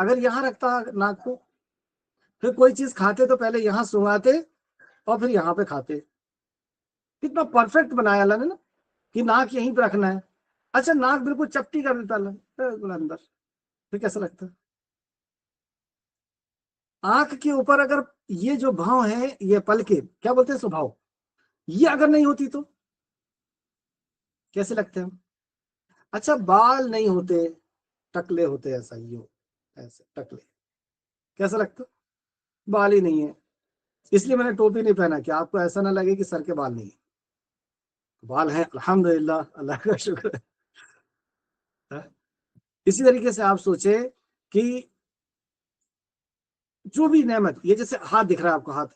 اگر یہاں رکھتا ناک کو، پھر کوئی چیز کھاتے تو پہلے یہاں سنگاتے اور پھر یہاں پہ کھاتے. کتنا پرفیکٹ بنایا اللہ نے نا کہ ناک یہیں پہ رکھنا ہے. اچھا ناک بالکل چپٹی کر دیتا اللہ بالکل اندر، پھر کیسا لگتا؟ آنکھ کے اوپر اگر یہ جو بھاؤ ہے، یہ پلکیں کیا بولتے ہیں سبھاؤ، یہ اگر نہیں ہوتی تو کیسے لگتے ہم؟ اچھا بال نہیں ہوتے، ٹکلے ہوتے، ایسا ہی ہو، ایسے ٹکلے، کیسا لگتا؟ بال ہی نہیں ہے. اس لیے میں نے ٹوپی نہیں پہنا کہ آپ کو ایسا نہ لگے کہ سر کے بال نہیں ہے. بال ہیں الحمدللہ، اللہ کا شکر ہے. اسی طریقے سے آپ سوچے کہ جو بھی نعمت، یہ جیسے ہاتھ دکھ رہا ہے آپ کو، ہاتھ،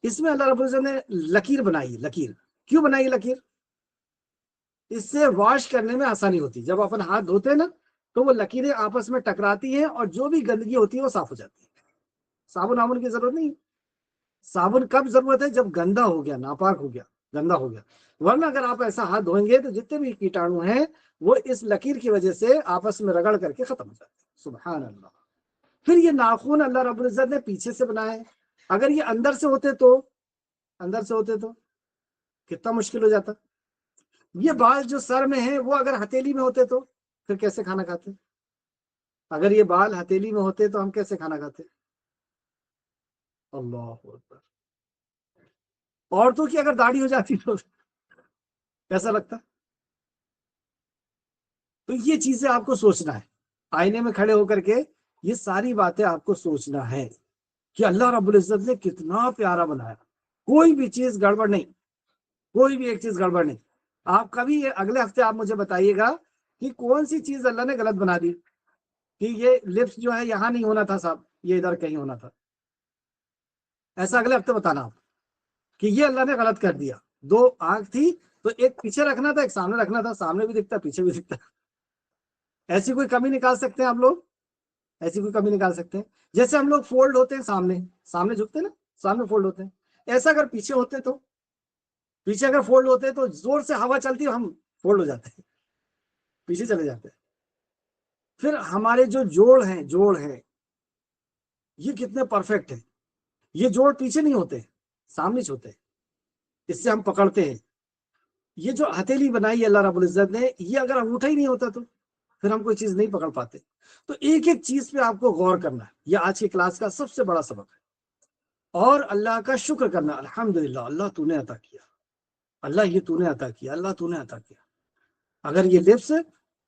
اس میں اللہ رب العزت نے لکیر بنائی. لکیر کیوں بنائی؟ لکیر اس سے واش کرنے میں آسانی ہوتی. جب اپن ہاتھ دھوتے ہیں نا تو وہ لکیریں آپس میں ٹکراتی ہیں اور جو بھی گندگی ہوتی ہے وہ صاف ہو جاتی ہے. صابن آمن کی ضرورت نہیں. صابن کب ضرورت ہے؟ جب گندا ہو گیا، ناپاک ہو گیا، گندا ہو گیا. ورنہ اگر آپ ایسا ہاتھ دھوئیں گے تو جتنے بھی کیٹانو ہیں وہ اس لکیر کی وجہ سے آپس میں رگڑ کر کے ختم ہو جاتے ہیں. سبحان اللہ. پھر یہ ناخن اللہ رب العزت نے پیچھے سے بنائے. اگر یہ اندر سے ہوتے تو کتنا مشکل ہو جاتا. یہ بال جو سر میں ہیں وہ اگر ہتھیلی میں ہوتے تو پھر کیسے کھانا کھاتے؟ اگر یہ بال ہتھیلی میں ہوتے تو ہم کیسے کھانا کھاتے؟ اللہ اکبر. عورتوں کی اگر داڑھی ہو جاتی تو کیسا لگتا؟ تو یہ چیزیں آپ کو سوچنا ہے. آئینے میں کھڑے ہو کر کے یہ ساری باتیں آپ کو سوچنا ہے کہ اللہ رب العزت نے کتنا پیارا بنایا. کوئی بھی چیز گڑبڑ نہیں، کوئی بھی ایک چیز گڑبڑ نہیں. آپ کبھی اگلے ہفتے آپ مجھے بتائیے گا کہ کون سی چیز اللہ نے غلط بنا دی کہ یہ لپس جو ہے یہاں نہیں ہونا تھا صاحب، یہ ادھر کہیں ہونا تھا. ایسا اگلے ہفتے بتانا آپ کہ یہ اللہ نے غلط کر دیا. 2 آنکھ تھی تو ایک پیچھے رکھنا تھا، ایک سامنے رکھنا تھا. سامنے بھی دکھتا، پیچھے بھی دکھتا. ایسی کوئی کمی نکال سکتے ہیں آپ لوگ؟ ایسی کوئی کمی نکال سکتے ہیں؟ جیسے ہم لوگ فولڈ ہوتے ہیں، سامنے جھکتے ہیں نا، سامنے فولڈ ہوتے ہیں. ایسا اگر پیچھے ہوتے تو، پیچھے اگر فولڈ ہوتے تو زور سے ہوا چلتی ہم فولڈ ہو جاتے ہیں، پیچھے چلے جاتے ہیں. پھر ہمارے جو جوڑ ہیں یہ کتنے پرفیکٹ ہیں. یہ جوڑ پیچھے نہیں ہوتے، سامنے سے ہوتے ہیں. اس سے ہم پکڑتے ہیں. یہ جو ہتھیلی بنائی اللہ رب العزت نے، یہ اگر انگوٹھا ہی نہیں ہوتا تو پھر ہم کوئی چیز نہیں پکڑ پاتے. تو ایک ایک چیز پہ آپ کو غور کرنا ہے. یہ آج کی کلاس کا سب سے بڑا سبق ہے. اور اللہ کا شکر کرنا. الحمدللہ اللہ تو نے عطا کیا، اللہ یہ تو نے عطا کیا، اللہ تو نے عطا کیا. اگر یہ لپس،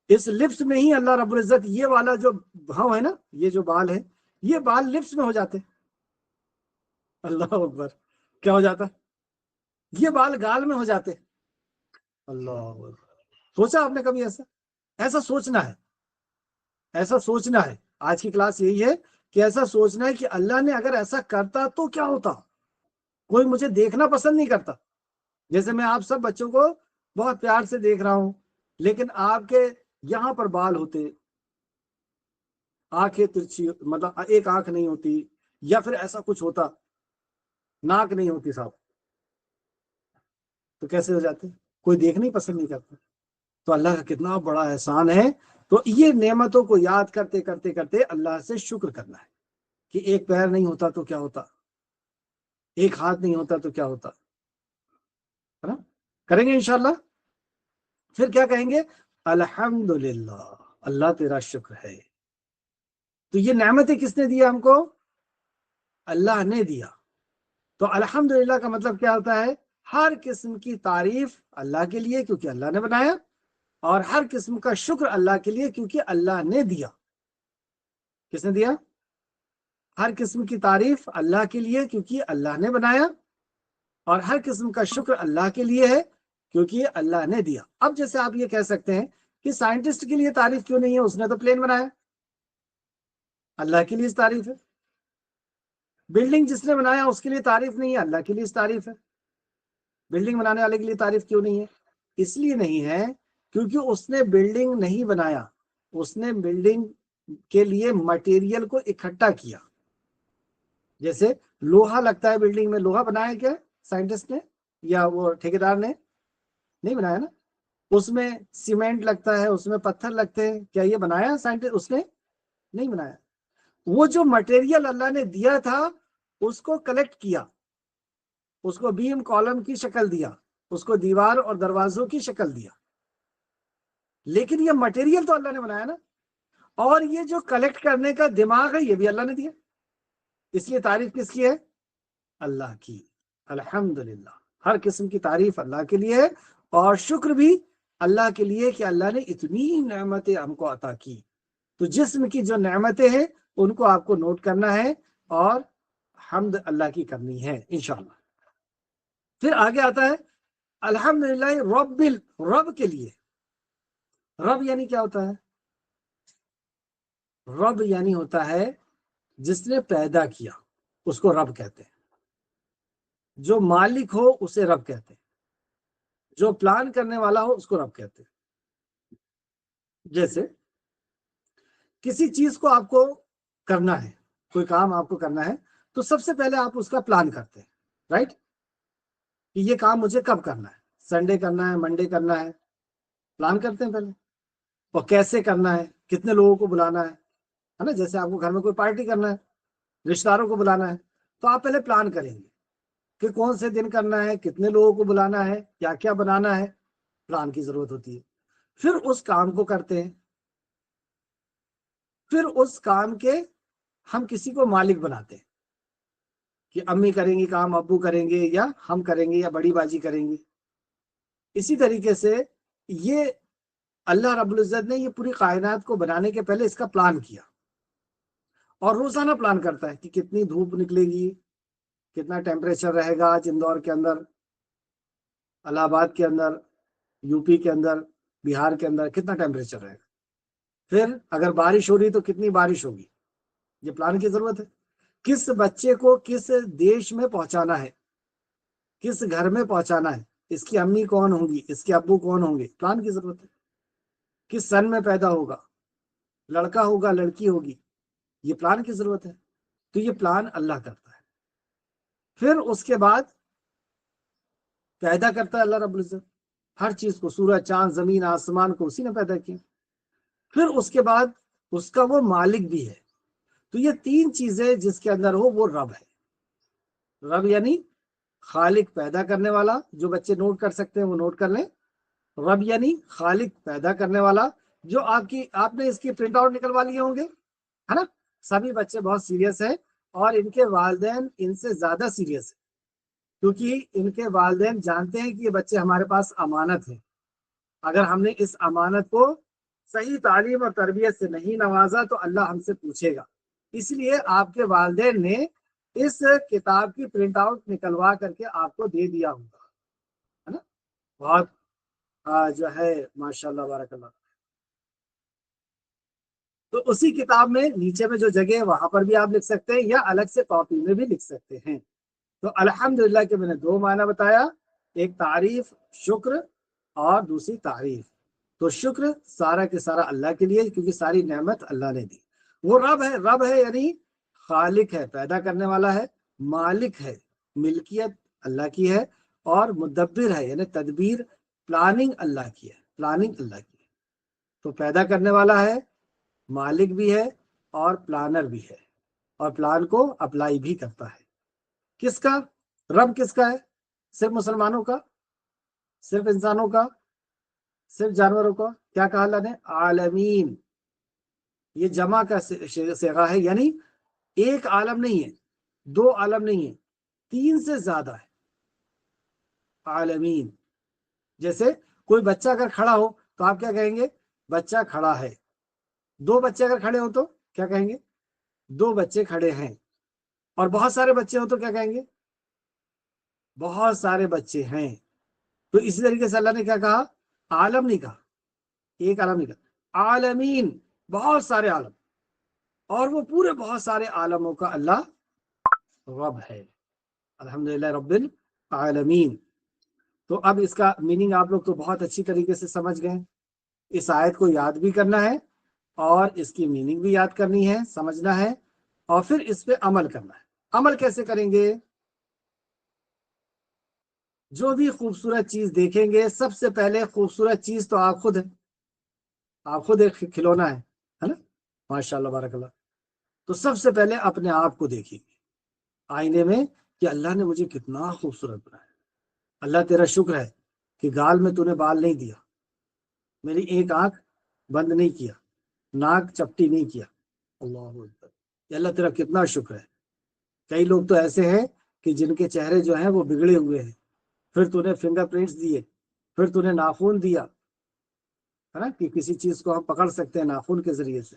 اس لپس میں ہی اللہ رب العزت یہ والا جو بھاؤ ہے نا، یہ جو بال ہے، یہ بال لپس میں ہو جاتے. اللہ اکبر. کیا ہو جاتا؟ یہ بال گال میں ہو جاتے. اللہ اکبر. سوچا آپ نے کبھی ایسا سوچنا ہے، ایسا سوچنا ہے. آج کی کلاس یہی ہے کہ ایسا سوچنا ہے کہ اللہ نے اگر ایسا کرتا تو کیا ہوتا. کوئی مجھے دیکھنا پسند نہیں کرتا. جیسے میں آپ سب بچوں کو بہت پیار سے دیکھ رہا ہوں، لیکن آپ کے یہاں پر بال ہوتے، آنکھیں ترچھی، مطلب ایک آنکھ نہیں ہوتی، یا پھر ایسا کچھ ہوتا، ناک نہیں ہوتی صاحب، تو کیسے ہو جاتے؟ کوئی دیکھنا ہی پسند نہیں کرتا. تو اللہ کا کتنا بڑا احسان ہے. تو یہ نعمتوں کو یاد کرتے کرتے کرتے اللہ سے شکر کرنا ہے کہ ایک پیر نہیں ہوتا تو کیا ہوتا، ایک ہاتھ نہیں ہوتا تو کیا ہوتا، ہے نا؟ کریں گے انشاءاللہ. پھر کیا کہیں گے؟ الحمدللہ، اللہ تیرا شکر ہے. تو یہ نعمتیں کس نے دیا ہم کو؟ اللہ نے دیا. تو الحمدللہ کا مطلب کیا ہوتا ہے؟ ہر قسم کی تعریف اللہ کے لیے کیونکہ اللہ نے بنایا، اور ہر قسم کا شکر اللہ کے لیے کیونکہ اللہ نے دیا. کس نے دیا؟ ہر قسم کی تعریف اللہ کے لیے کیونکہ اللہ نے بنایا، اور ہر قسم کا شکر اللہ کے لیے ہے کیونکہ اللہ نے دیا. اب جیسے آپ یہ کہہ سکتے ہیں کہ سائنٹسٹ کے لیے تعریف کیوں نہیں ہے؟ اس نے تو پلین بنایا. اللہ کے لیے تعریف ہے. بلڈنگ جس نے بنایا اس کے لیے تعریف نہیں ہے، اللہ کے لیے تعریف ہے. بلڈنگ بنانے والے کے لیے تعریف کیوں نہیں ہے؟ اس لیے نہیں ہے کیونکہ اس نے بلڈنگ نہیں بنایا، اس نے بلڈنگ کے لیے مٹیریل کو اکٹھا کیا. جیسے لوہا لگتا ہے بلڈنگ میں، لوہا بنایا کیا سائنٹسٹ نے یا وہ ٹھیکیدار نے؟ نہیں بنایا نا. اس میں سیمنٹ لگتا ہے، اس میں پتھر لگتے ہیں، کیا یہ بنایا سائنٹسٹ؟ اس نے نہیں بنایا. وہ جو مٹیریل اللہ نے دیا تھا اس کو کلیکٹ کیا، اس کو بیم کالم کی شکل دیا، اس کو دیوار اور دروازوں کی شکل دیا، لیکن یہ مٹیریل تو اللہ نے بنایا نا، اور یہ جو کلیکٹ کرنے کا دماغ ہے یہ بھی اللہ نے دیا. اس لیے تعریف کس کی ہے؟ اللہ کی. الحمدللہ، ہر قسم کی تعریف اللہ کے لیے ہے، اور شکر بھی اللہ کے لیے کہ اللہ نے اتنی نعمتیں ہم کو عطا کی. تو جسم کی جو نعمتیں ہیں ان کو آپ کو نوٹ کرنا ہے اور حمد اللہ کی کرنی ہے انشاءاللہ. پھر آگے آتا ہے الحمدللہ رب کے لیے. رب یعنی کیا ہوتا ہے؟ رب یعنی ہوتا ہے جس نے پیدا کیا، اس کو رب کہتے ہیں. جو مالک ہو اسے رب کہتے ہیں. جو پلان کرنے والا ہو اس کو رب کہتے ہیں. جیسے کسی چیز کو آپ کو کرنا ہے، کوئی کام آپ کو کرنا ہے، تو سب سے پہلے آپ اس کا پلان کرتے ہیں، رائٹ؟ کہ یہ کام مجھے کب کرنا ہے، سنڈے کرنا ہے، منڈے کرنا ہے، پلان کرتے ہیں پہلے. اور کیسے کرنا ہے، کتنے لوگوں کو بلانا ہے نا. جیسے آپ کو گھر میں کوئی پارٹی کرنا ہے، رشتہ داروں کو بلانا ہے، تو آپ پہلے پلان کریں گے کہ کون سے دن کرنا ہے، کتنے لوگوں کو بلانا ہے، کیا کیا بنانا ہے. پلان کی ضرورت ہوتی ہے. پھر اس کام کو کرتے ہیں. پھر اس کام کے ہم کسی کو مالک بناتے ہیں کہ امی کریں گی کام، ابو کریں گے، یا ہم کریں گے، یا بڑی باجی کریں گی. اسی طریقے سے یہ اللہ رب العزت نے یہ پوری کائنات کو بنانے کے پہلے اس کا پلان کیا، اور روزانہ پلان کرتا ہے کہ کتنی دھوپ نکلے گی، کتنا ٹیمپریچر رہے گا آج اندور کے اندر، الہ آباد کے اندر، یو پی کے اندر، بہار کے اندر کتنا ٹیمپریچر رہے گا. پھر اگر بارش ہو رہی تو کتنی بارش ہوگی. یہ پلان کی ضرورت ہے. کس بچے کو کس دیش میں پہنچانا ہے، کس گھر میں پہنچانا ہے، اس کی امی کون ہوں گی، اس کے ابو کون ہوں گے، پلان کی ضرورت ہے. کس سن میں پیدا ہوگا، لڑکا ہوگا لڑکی ہوگی، یہ پلان کی ضرورت ہے. تو یہ پلان اللہ کرتا ہے. پھر اس کے بعد پیدا کرتا ہے اللہ رب العزت ہر چیز کو، سورج چاند زمین آسمان کو اسی نے پیدا کیا. پھر اس کے بعد اس کا وہ مالک بھی ہے. تو یہ تین چیزیں جس کے اندر ہو وہ رب ہے. رب یعنی خالق پیدا کرنے والا، جو بچے نوٹ کر سکتے ہیں وہ نوٹ کر لیں. رب یعنی خالق پیدا کرنے والا، جو آپ نے اس کی پرنٹ آؤٹ نکلوا لیے ہوں گے، ہے نا. سبھی بچے بہت سیریس ہیں، اور ان کے والدین ان سے زیادہ سیریس ہیں، کیونکہ ان کے والدین جانتے ہیں کہ یہ بچے ہمارے پاس امانت ہے. اگر ہم نے اس امانت کو صحیح تعلیم اور تربیت سے نہیں نوازا تو اللہ ہم سے پوچھے گا. اس لیے آپ کے والدین نے اس کتاب کی پرنٹ آؤٹ نکلوا کر کے آپ کو دے دیا ہوگا، ہے نا. بہت جو ہے ماشاء اللہ بارک اللہ. تو اسی کتاب میں نیچے میں جو جگہ ہے وہاں پر بھی آپ لکھ سکتے ہیں، یا الگ سے کاپی میں بھی لکھ سکتے ہیں. تو الحمدللہ کے میں نے دو معنی بتایا، ایک تعریف شکر، اور دوسری تعریف. تو شکر سارا کے سارا اللہ کے لیے، کیونکہ ساری نعمت اللہ نے دی. وہ رب ہے یعنی خالق ہے، پیدا کرنے والا ہے، مالک ہے، ملکیت اللہ کی ہے، اور مدبر ہے یعنی تدبیر، پلاننگ اللہ کی ہے، پلاننگ اللہ کی ہے. تو پیدا کرنے والا ہے، مالک بھی ہے، اور پلانر بھی ہے، اور پلان کو اپلائی بھی کرتا ہے. کس کا؟ رب کس کا ہے؟ صرف مسلمانوں کا؟ صرف انسانوں کا؟ صرف جانوروں کا؟ کیا کہا اللہ نے؟ عالمین. یہ جمع کا صیغہ ہے، یعنی ایک عالم نہیں ہے، دو عالم نہیں ہے، تین سے زیادہ ہے. عالمین. جیسے کوئی بچہ اگر کھڑا ہو تو آپ کیا کہیں گے؟ بچہ کھڑا ہے. دو بچے اگر کھڑے ہو تو کیا کہیں گے؟ دو بچے کھڑے ہیں. اور بہت سارے بچے ہو تو کیا کہیں گے؟ بہت سارے بچے ہیں. تو اسی طریقے سے اللہ نے کیا کہا؟ عالم نہیں کہا، ایک عالم نہیں کہا، عالمین، بہت سارے عالم. اور وہ پورے بہت سارے عالموں کا اللہ رب ہے. الحمدللہ رب العالمین. تو اب اس کا میننگ آپ لوگ تو بہت اچھی طریقے سے سمجھ گئے. اس آیت کو یاد بھی کرنا ہے، اور اس کی میننگ بھی یاد کرنی ہے، سمجھنا ہے، اور پھر اس پہ عمل کرنا ہے. عمل کیسے کریں گے؟ جو بھی خوبصورت چیز دیکھیں گے، سب سے پہلے خوبصورت چیز تو آپ خود ہیں. آپ خود ایک کھلونا ہے نا. ماشاء اللہ بارک اللہ. تو سب سے پہلے اپنے آپ کو دیکھیں گے آئینے میں کہ اللہ نے مجھے کتنا خوبصورت بنایا، اللہ تیرا شکر ہے کہ گال میں تو نے بال نہیں دیا، میری ایک آنکھ بند نہیں کیا، ناک چپٹی نہیں کیا، اللہ اکبر، اللہ تیرا کتنا شکر ہے۔ کئی لوگ تو ایسے ہیں کہ جن کے چہرے جو ہیں وہ بگڑے ہوئے ہیں، پھر تو نے فنگر پرنٹس دیے، پھر تو نے ناخون دیا، ہے نا، کہ کسی چیز کو ہم پکڑ سکتے ہیں ناخون کے ذریعے سے،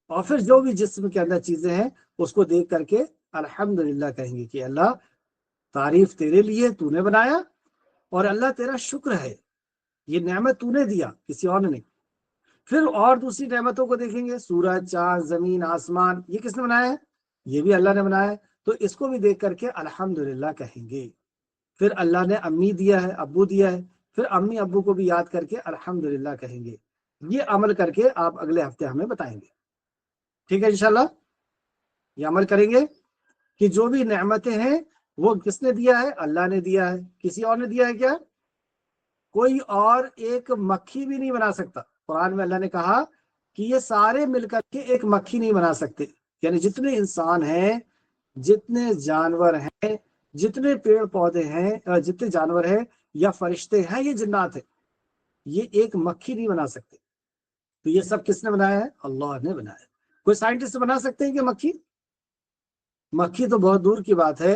اور پھر جو بھی جسم کے اندر چیزیں ہیں اس کو دیکھ کر کے الحمدللہ کہیں گے کہ اللہ تعریف تیرے لیے، تو نے بنایا، اور اللہ تیرا شکر ہے، یہ نعمت تو نے دیا، کسی اور نے نہیں۔ پھر اور دوسری نعمتوں کو دیکھیں گے، سورج، چاند، زمین، آسمان، یہ کس نے بنایا ہے؟ یہ بھی اللہ نے بنایا ہے، تو اس کو بھی دیکھ کر کے الحمدللہ کہیں گے۔ پھر اللہ نے امی دیا ہے، ابو دیا ہے، پھر امی ابو کو بھی یاد کر کے الحمدللہ کہیں گے۔ یہ عمل کر کے آپ اگلے ہفتے ہمیں بتائیں گے، ٹھیک ہے انشاءاللہ؟ یہ عمل کریں گے کہ جو بھی نعمتیں ہیں وہ کس نے دیا ہے؟ اللہ نے دیا ہے، کسی اور نے دیا ہے کیا؟ کوئی اور ایک مکھی بھی نہیں بنا سکتا۔ قرآن میں اللہ نے کہا کہ یہ سارے مل کر کے ایک مکھی نہیں بنا سکتے، یعنی جتنے انسان ہیں، جتنے جانور ہیں، جتنے پیڑ پودے ہیں، جتنے جانور ہیں یا فرشتے ہیں، یہ جنات ہیں، یہ ایک مکھی نہیں بنا سکتے۔ تو یہ سب کس نے بنایا ہے؟ اللہ نے بنایا ہے۔ کوئی سائنٹسٹ بنا سکتے ہیں کہ مکھی؟ مکھی تو بہت دور کی بات ہے۔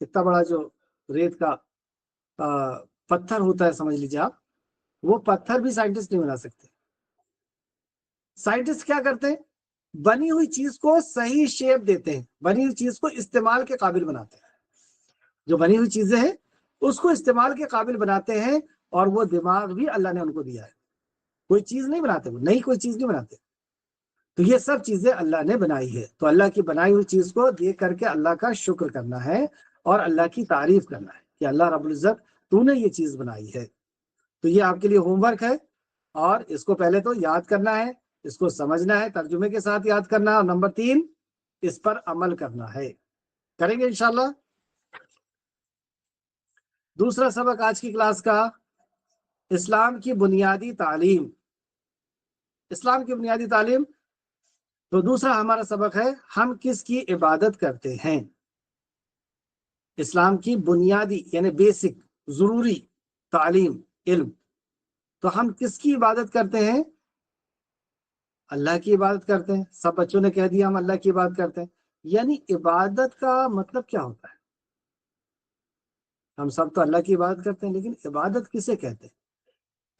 اتنا بڑا جو ریت کا پتھر ہوتا ہے، سمجھ لیجیے آپ، وہ پتھر بھی سائنٹسٹ نہیں بنا سکتے۔ سائنٹسٹ کیا کرتے ہیں؟ بنی ہوئی چیز کو صحیح شیپ دیتے ہیں، بنی ہوئی چیز کو استعمال کے قابل بناتے ہیں، جو بنی ہوئی چیزیں ہیں اس کو استعمال کے قابل بناتے ہیں، اور وہ دماغ بھی اللہ نے ان کو دیا ہے۔ کوئی چیز نہیں بناتے، وہ نئی کوئی چیز نہیں بناتے، تو یہ سب چیزیں اللہ نے بنائی ہے۔ تو اللہ کی بنائی ہوئی چیز کو دیکھ کر کے اللہ کا شکر کرنا ہے اور اللہ کی تعریف کرنا ہے کہ اللہ رب العزت تو نے یہ چیز بنائی ہے۔ تو یہ آپ کے لیے ہوم ورک ہے، اور اس کو پہلے تو یاد کرنا ہے، اس کو سمجھنا ہے، ترجمے کے ساتھ یاد کرنا ہے، اور نمبر 3 اس پر عمل کرنا ہے۔ کریں گے انشاءاللہ؟ دوسرا سبق آج کی کلاس کا، اسلام کی بنیادی تعلیم۔ اسلام کی بنیادی تعلیم، تو دوسرا ہمارا سبق ہے ہم کس کی عبادت کرتے ہیں۔ اسلام کی بنیادی یعنی بیسک، ضروری تعلیم، علم، تو ہم کس کی عبادت کرتے ہیں؟ اللہ کی عبادت کرتے ہیں۔ سب بچوں نے کہہ دیا ہم اللہ کی عبادت کرتے ہیں۔ یعنی عبادت کا مطلب کیا ہوتا ہے؟ ہم سب تو اللہ کی عبادت کرتے ہیں، لیکن عبادت کسے کہتے ہیں؟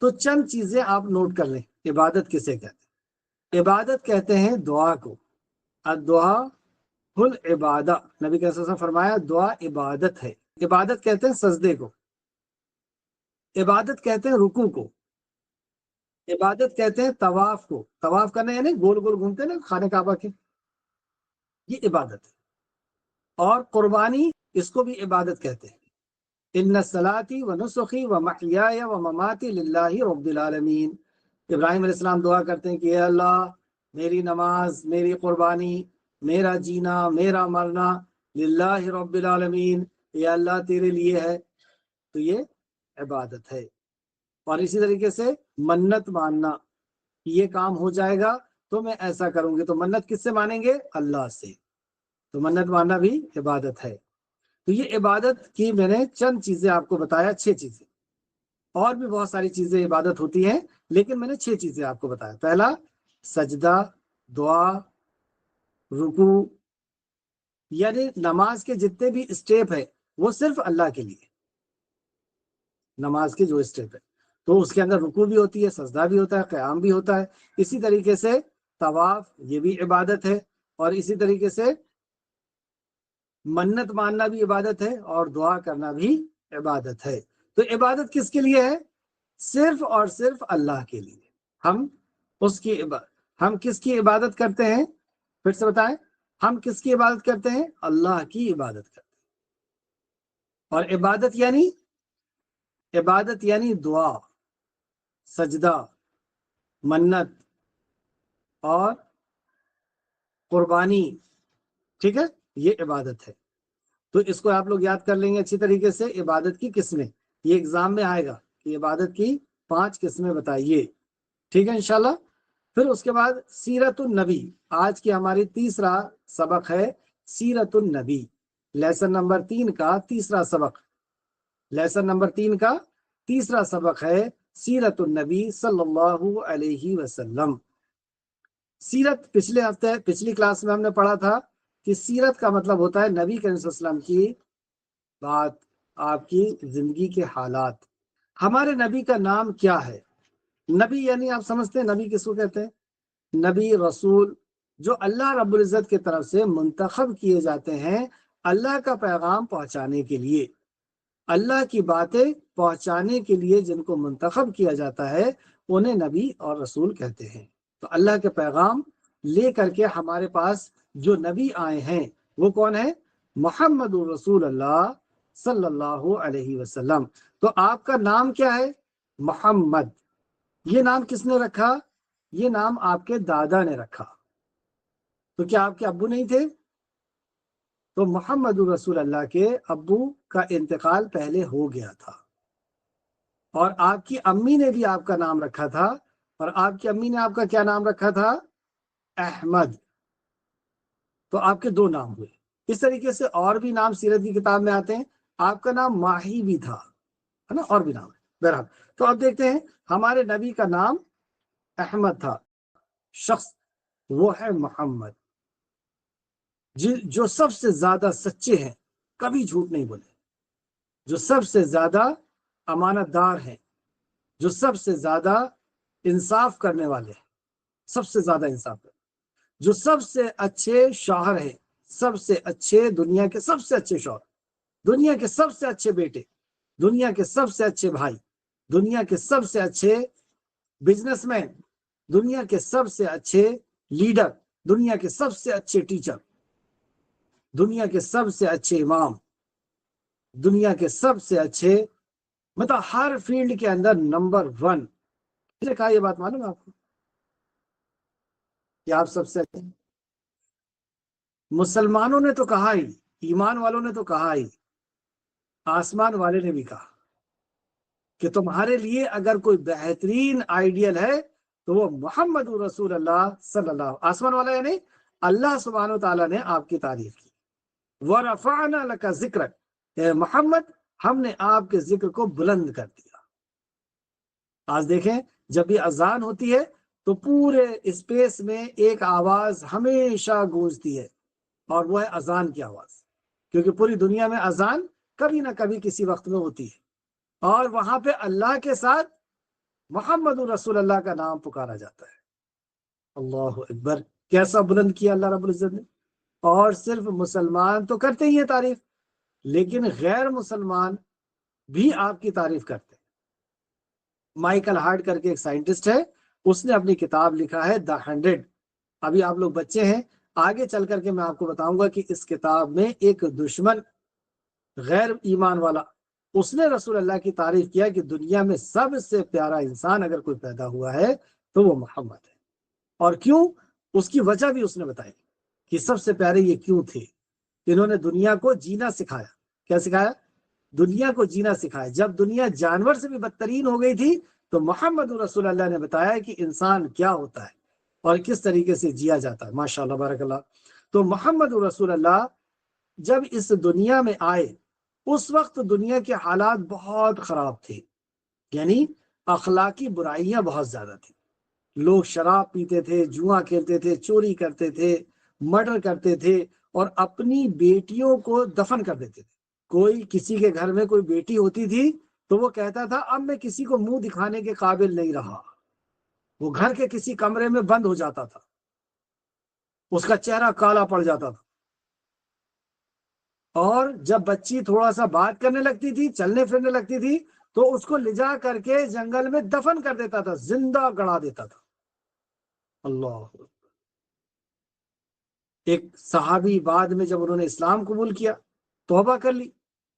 تو چند چیزیں آپ نوٹ کر لیں، عبادت کسے کہتے ہیں؟ عبادت کہتے ہیں دعا کو، الدعا العبادہ، نبی صلی اللہ علیہ وسلم فرمایا دعا عبادت ہے۔ عبادت کہتے ہیں سجدے کو، عبادت کہتے ہیں رکوع کو، عبادت کہتے ہیں طواف کو، طواف کرنا یعنی گول گول گھومتے ہیں نا خانہ کعبہ کے، یہ عبادت ہے۔ اور قربانی، اس کو بھی عبادت کہتے ہیں۔ ان صلاتی و نسخی و محیای و مماتی للہ رب العالمین۔ ابراہیم علیہ السلام دعا کرتے ہیں کہ اے اللہ میری نماز، میری قربانی، میرا جینا، میرا مرنا للہ رب العالمین، اے اللہ تیرے لیے ہے۔ تو یہ عبادت ہے۔ اور اسی طریقے سے منت ماننا، یہ کام ہو جائے گا تو میں ایسا کروں گی، تو منت کس سے مانیں گے؟ اللہ سے، تو منت ماننا بھی عبادت ہے۔ تو یہ عبادت کی میں نے چند چیزیں آپ کو بتایا، 6 چیزیں، اور بھی بہت ساری چیزیں عبادت ہوتی ہیں، لیکن میں نے 6 چیزیں آپ کو بتایا۔ پہلا سجدہ، دعا، رکوع، یعنی نماز کے جتنے بھی اسٹیپ ہے وہ صرف اللہ کے لیے، نماز کے جو اسٹیپ ہے، تو اس کے اندر رکوع بھی ہوتی ہے، سجدہ بھی ہوتا ہے، قیام بھی ہوتا ہے۔ اسی طریقے سے طواف، یہ بھی عبادت ہے، اور اسی طریقے سے منت ماننا بھی عبادت ہے، اور دعا کرنا بھی عبادت ہے۔ تو عبادت کس کے لیے ہے؟ صرف اور صرف اللہ کے لیے۔ ہم کس کی عبادت کرتے ہیں؟ پھر سے بتائیں، ہم کس کی عبادت کرتے ہیں؟ اللہ کی عبادت کرتے ہیں۔ اور عبادت یعنی دعا، سجدہ، منت اور قربانی، ٹھیک ہے، یہ عبادت ہے۔ تو اس کو آپ لوگ یاد کر لیں گے اچھی طریقے سے۔ عبادت کی قسمیں، یہ ایگزام میں آئے گا کہ عبادت کی 5 قسمیں بتائیے، ٹھیک ہے انشاءاللہ۔ پھر اس کے بعد سیرت النبی، آج کی ہماری تیسرا سبق ہے سیرت النبی، لیسن نمبر 3 کا تیسرا سبق، لیسن نمبر 3 کا تیسرا سبق ہے سیرت النبی صلی اللہ علیہ وسلم۔ سیرت پچھلی کلاس میں ہم نے پڑھا تھا کہ سیرت کا مطلب ہوتا ہے نبی کریم صلی اللہ علیہ وسلم کی بات، آپ کی زندگی کے حالات۔ ہمارے نبی کا نام کیا ہے؟ نبی یعنی آپ سمجھتے ہیں نبی کس کو کہتے ہیں؟ نبی رسول جو اللہ رب العزت کی طرف سے منتخب کیے جاتے ہیں اللہ کا پیغام پہنچانے کے لیے، اللہ کی باتیں پہنچانے کے لیے جن کو منتخب کیا جاتا ہے انہیں نبی اور رسول کہتے ہیں۔ تو اللہ کے پیغام لے کر کے ہمارے پاس جو نبی آئے ہیں وہ کون ہے؟ محمد رسول اللہ صلی اللہ علیہ وسلم۔ تو آپ کا نام کیا ہے؟ محمد۔ یہ نام کس نے رکھا؟ یہ نام آپ کے دادا نے رکھا۔ تو کیا آپ کے ابو نہیں تھے؟ تو محمد رسول اللہ کے ابو کا انتقال پہلے ہو گیا تھا، اور آپ کی امی نے بھی آپ کا نام رکھا تھا، اور آپ کی امی نے آپ کا کیا نام رکھا تھا؟ احمد۔ تو آپ کے 2 نام ہوئے۔ اس طریقے سے اور بھی نام سیرت کی کتاب میں آتے ہیں، آپ کا نام ماہی بھی تھا، ہے نا، اور بھی نام ہے بہرحال۔ تو اب دیکھتے ہیں ہمارے نبی کا نام احمد تھا، شخص وہ ہے محمد، جو سب سے زیادہ سچے ہیں، کبھی جھوٹ نہیں بولے، جو سب سے زیادہ امانت دار ہیں، جو سب سے زیادہ انصاف کرنے والے ہیں، سب سے زیادہ انصاف کرنے، جو سب سے اچھے شوہر ہیں، سب سے اچھے، دنیا کے سب سے اچھے شوہر، دنیا کے سب سے اچھے بیٹے، دنیا کے سب سے اچھے بھائی، دنیا کے سب سے اچھے بزنس مین، دنیا کے سب سے اچھے لیڈر، دنیا کے سب سے اچھے ٹیچر، دنیا کے سب سے اچھے امام، دنیا کے سب سے اچھے، مطلب ہر فیلڈ کے اندر نمبر 1۔ مجھے کہا یہ بات معلوم ہے آپ کو کہ آپ سب سے اچھے؟ مسلمانوں نے تو کہا ہی، ایمان والوں نے تو کہا ہی، آسمان والے نے بھی کہا کہ تمہارے لیے اگر کوئی بہترین آئیڈیل ہے تو وہ محمد رسول اللہ صلی اللہ، آسمان والا یعنی اللہ سبحانہ وتعالیٰ نے آپ کی تعریف کی۔ وَرَفَعْنَا لَكَ ذِكْرَكَ، اے محمد ہم نے آپ کے ذکر کو بلند کر دیا۔ آج دیکھیں جب بھی اذان ہوتی ہے تو پورے اسپیس میں ایک آواز ہمیشہ گونجتی ہے، اور وہ ہے اذان کی آواز، کیونکہ پوری دنیا میں اذان کبھی نہ کبھی کسی وقت میں ہوتی ہے، اور وہاں پہ اللہ کے ساتھ محمد رسول اللہ کا نام پکارا جاتا ہے۔ اللہ اکبر، کیسا بلند کیا اللہ رب العزت نے۔ اور صرف مسلمان تو کرتے ہی ہیں تعریف، لیکن غیر مسلمان بھی آپ کی تعریف کرتے ہیں۔ مائیکل ہارٹ کر کے ایک سائنٹسٹ ہے، اس نے اپنی کتاب لکھا ہے دا 100۔ ابھی آپ لوگ بچے ہیں، آگے چل کر کے میں آپ کو بتاؤں گا کہ اس کتاب میں ایک دشمن غیر ایمان والا، اس نے رسول اللہ کی تعریف کیا کہ دنیا میں سب سے پیارا انسان اگر کوئی پیدا ہوا ہے تو وہ محمد ہے۔ اور کیوں؟ اس کی وجہ بھی اس نے بتائی کہ سب سے پیارے یہ کیوں تھے۔ انہوں نے دنیا کو جینا سکھایا۔ کیا سکھایا؟ دنیا کو جینا سکھایا۔ جب دنیا جانور سے بھی بدترین ہو گئی تھی تو محمد رسول اللہ نے بتایا کہ انسان کیا ہوتا ہے اور کس طریقے سے جیا جاتا ہے۔ ماشاءاللہ بارک اللہ۔ تو محمد رسول اللہ جب اس دنیا میں آئے اس وقت دنیا کے حالات بہت خراب تھے، یعنی اخلاقی برائیاں بہت زیادہ تھیں۔ لوگ شراب پیتے تھے، جوا کھیلتے تھے، چوری کرتے تھے، مرڈر کرتے تھے، اور اپنی بیٹیوں کو دفن کر دیتے تھے۔ کوئی کسی کے گھر میں کوئی بیٹی ہوتی تھی تو وہ کہتا تھا اب میں کسی کو منہ دکھانے کے قابل نہیں رہا، وہ گھر کے کسی کمرے میں بند ہو جاتا تھا، اس کا چہرہ کالا پڑ جاتا تھا، اور جب بچی تھوڑا سا بات کرنے لگتی تھی، چلنے پھرنے لگتی تھی، تو اس کو لے جا کر کے جنگل میں دفن کر دیتا تھا، زندہ گڑا دیتا تھا۔ اللہ۔ ایک صحابی بعد میں جب انہوں نے اسلام قبول کیا، توبہ کر لی،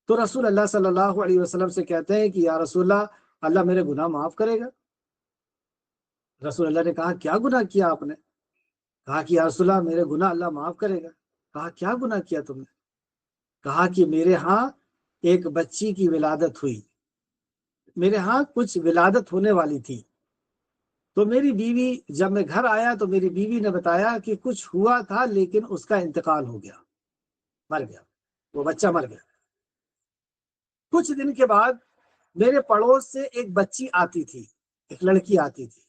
تو رسول اللہ صلی اللہ علیہ وسلم سے کہتے ہیں کہ یا رسول اللہ، اللہ میرے گناہ معاف کرے گا؟ رسول اللہ نے کہا کیا گناہ کیا آپ نے؟ کہا کہ یا رسول اللہ میرے گناہ اللہ معاف کرے گا۔ کہا کیا گناہ کیا تم نے؟ کہا کہ میرے ہاں ایک بچی کی ولادت ہوئی، میرے ہاں کچھ ولادت ہونے والی تھی، تو میری بیوی جب میں گھر آیا تو میری بیوی نے بتایا کہ کچھ ہوا تھا لیکن اس کا انتقال ہو گیا، مر گیا، وہ بچہ مر گیا۔ کچھ دن کے بعد میرے پڑوس سے ایک بچی آتی تھی، ایک لڑکی آتی تھی،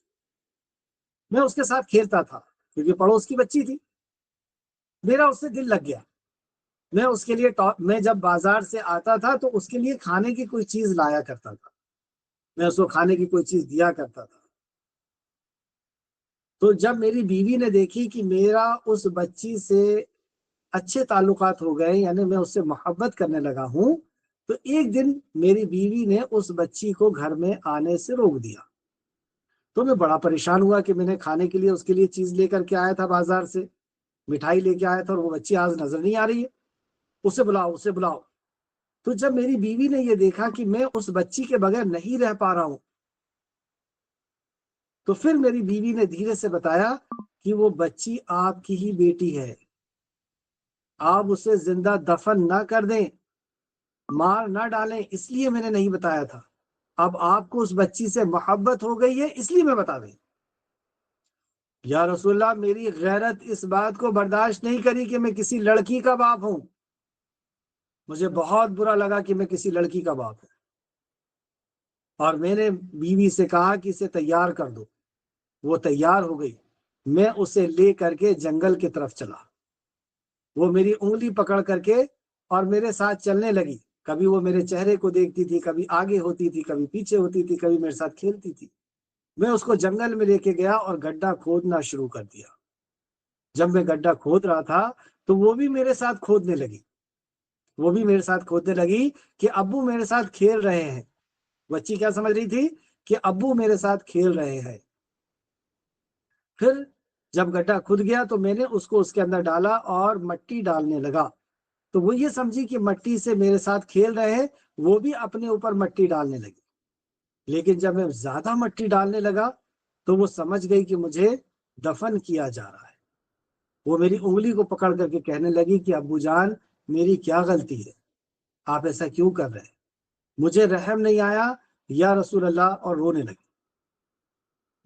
میں اس کے ساتھ کھیلتا تھا کیونکہ پڑوس کی بچی تھی، میرا اس سے دل لگ گیا۔ میں اس کے لیے میں جب بازار سے آتا تھا تو اس کے لیے کھانے کی کوئی چیز لایا کرتا تھا، میں اس کو کھانے کی کوئی چیز دیا کرتا تھا۔ تو جب میری بیوی نے دیکھی کہ میرا اس بچی سے اچھے تعلقات ہو گئے، یعنی میں اس سے محبت کرنے لگا ہوں، تو ایک دن میری بیوی نے اس بچی کو گھر میں آنے سے روک دیا۔ تو میں بڑا پریشان ہوا کہ میں نے کھانے کے لیے اس کے لیے چیز لے کر کے آیا تھا، بازار سے مٹھائی لے کے آیا تھا، اور وہ بچی آج نظر نہیں آ رہی ہے، اسے بلاؤ اسے بلاؤ۔ تو جب میری بیوی نے یہ دیکھا کہ میں اس بچی کے بغیر نہیں رہ پا رہا ہوں، تو پھر میری بیوی نے دھیرے سے بتایا کہ وہ بچی آپ کی ہی بیٹی ہے، آپ اسے زندہ دفن نہ کر دیں، مار نہ ڈالیں، اس لیے میں نے نہیں بتایا تھا، اب آپ کو اس بچی سے محبت ہو گئی ہے اس لیے میں بتا دیں۔ یا رسول اللہ، میری غیرت اس بات کو برداشت نہیں کری کہ میں کسی لڑکی کا باپ ہوں، مجھے بہت برا لگا کہ میں کسی لڑکی کا باپ ہوں، اور میں نے بیوی سے کہا کہ اسے تیار کر دو، وہ تیار ہو گئی، میں اسے لے کر کے جنگل کی طرف چلا، وہ میری انگلی پکڑ کر کے اور میرے ساتھ چلنے لگی، کبھی وہ میرے چہرے کو دیکھتی تھی، کبھی آگے ہوتی تھی، کبھی پیچھے ہوتی تھی، کبھی میرے ساتھ کھیلتی تھی۔ میں اس کو جنگل میں لے کے گیا اور گڈھا کھودنا شروع کر دیا۔ جب میں گڈھا کھود رہا تھا تو وہ بھی میرے ساتھ کھودنے لگی، وہ بھی میرے ساتھ کھودنے لگی کہ ابو میرے ساتھ کھیل رہے ہیں۔ بچی کیا سمجھ رہی تھی؟ کہ ابو میرے ساتھ کھیل رہے ہیں۔ پھر جب گڈھا کھد گیا تو میں نے اس کو اس کے اندر ڈالا اور مٹی ڈالنے لگا، تو وہ یہ سمجھی کہ مٹی سے میرے ساتھ کھیل رہے ہیں، وہ بھی اپنے اوپر مٹی ڈالنے لگی۔ لیکن جب میں زیادہ مٹی ڈالنے لگا تو وہ سمجھ گئی کہ مجھے دفن کیا جا رہا ہے۔ وہ میری انگلی کو پکڑ کر کے کہنے لگی کہ ابو جان، میری کیا غلطی ہے، آپ ایسا کیوں کر رہے ہیں؟ مجھے رحم نہیں آیا یا رسول اللہ، اور رونے لگی۔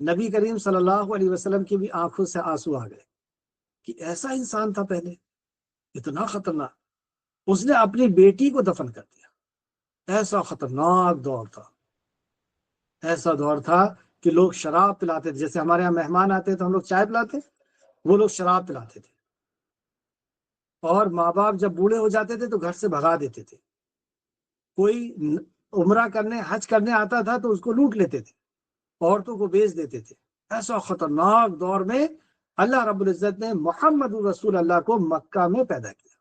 نبی کریم صلی اللہ علیہ وسلم کی بھی آنکھوں سے آنسو آ گئے کہ ایسا انسان تھا پہلے، اتنا خطرناک، اس نے اپنی بیٹی کو دفن کر دیا۔ ایسا خطرناک دور تھا، ایسا دور تھا کہ لوگ شراب پلاتے تھے، جیسے ہمارے یہاں مہمان آتے تو ہم لوگ چائے پلاتے، وہ لوگ شراب پلاتے تھے، اور ماں باپ جب بوڑھے ہو جاتے تھے تو گھر سے بھگا دیتے تھے۔ کوئی عمرہ کرنے حج کرنے آتا تھا تو اس کو لوٹ لیتے تھے، عورتوں کو بیچ دیتے تھے۔ ایسا خطرناک دور میں اللہ رب العزت نے محمد رسول اللہ کو مکہ میں پیدا کیا۔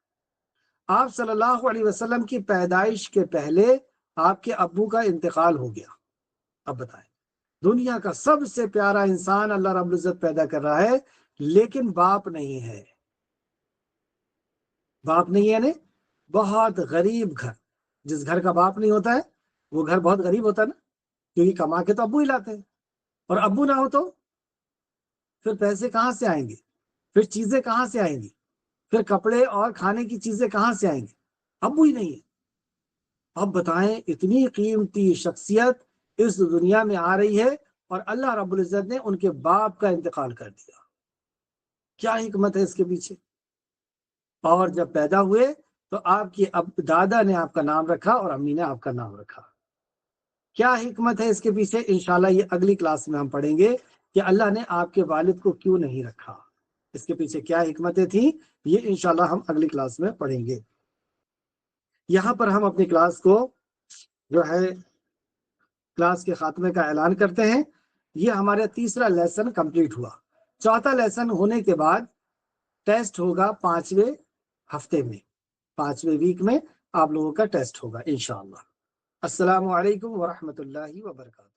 آپ صلی اللہ علیہ وسلم کی پیدائش کے پہلے آپ کے ابو کا انتقال ہو گیا۔ اب بتائیں، دنیا کا سب سے پیارا انسان اللہ رب العزت پیدا کر رہا ہے، لیکن باپ نہیں ہے، باپ نہیں ہے، بہت غریب گھر، جس گھر کا باپ نہیں ہوتا ہے وہ گھر بہت غریب ہوتا ہے نا، کیونکہ کما کے تو ابو ہی لاتے ہیں، اور ابو نہ ہو تو پھر پیسے کہاں سے آئیں گے، پھر چیزیں کہاں سے آئیں گی، پھر کپڑے اور کھانے کی چیزیں کہاں سے آئیں گے، ابو ہی نہیں ہے۔ اب بتائیں، اتنی قیمتی شخصیت اس دنیا میں آ رہی ہے اور اللہ رب العزت نے ان کے باپ کا انتقال کر دیا، کیا حکمت ہے اس کے پیچھے؟ اور جب پیدا ہوئے تو آپ کی دادا نے آپ کا نام رکھا اور امی نے آپ کا نام رکھا، کیا حکمت ہے اس کے پیچھے؟ انشاءاللہ یہ اگلی کلاس میں ہم پڑھیں گے کہ اللہ نے آپ کے والد کو کیوں نہیں رکھا، اس کے پیچھے کیا حکمتیں تھیں، یہ انشاءاللہ ہم اگلی کلاس میں پڑھیں گے۔ یہاں پر ہم اپنی کلاس کو جو ہے کلاس کے خاتمے کا اعلان کرتے ہیں۔ یہ ہمارا تیسرا لیسن کمپلیٹ ہوا، چوتھا لیسن ہونے کے بعد ٹیسٹ ہوگا 5ویں ہفتے میں، 5ویں ویک میں آپ لوگوں کا ٹیسٹ ہوگا انشاءاللہ۔ السلام علیکم ورحمۃ اللہ وبرکاتہ۔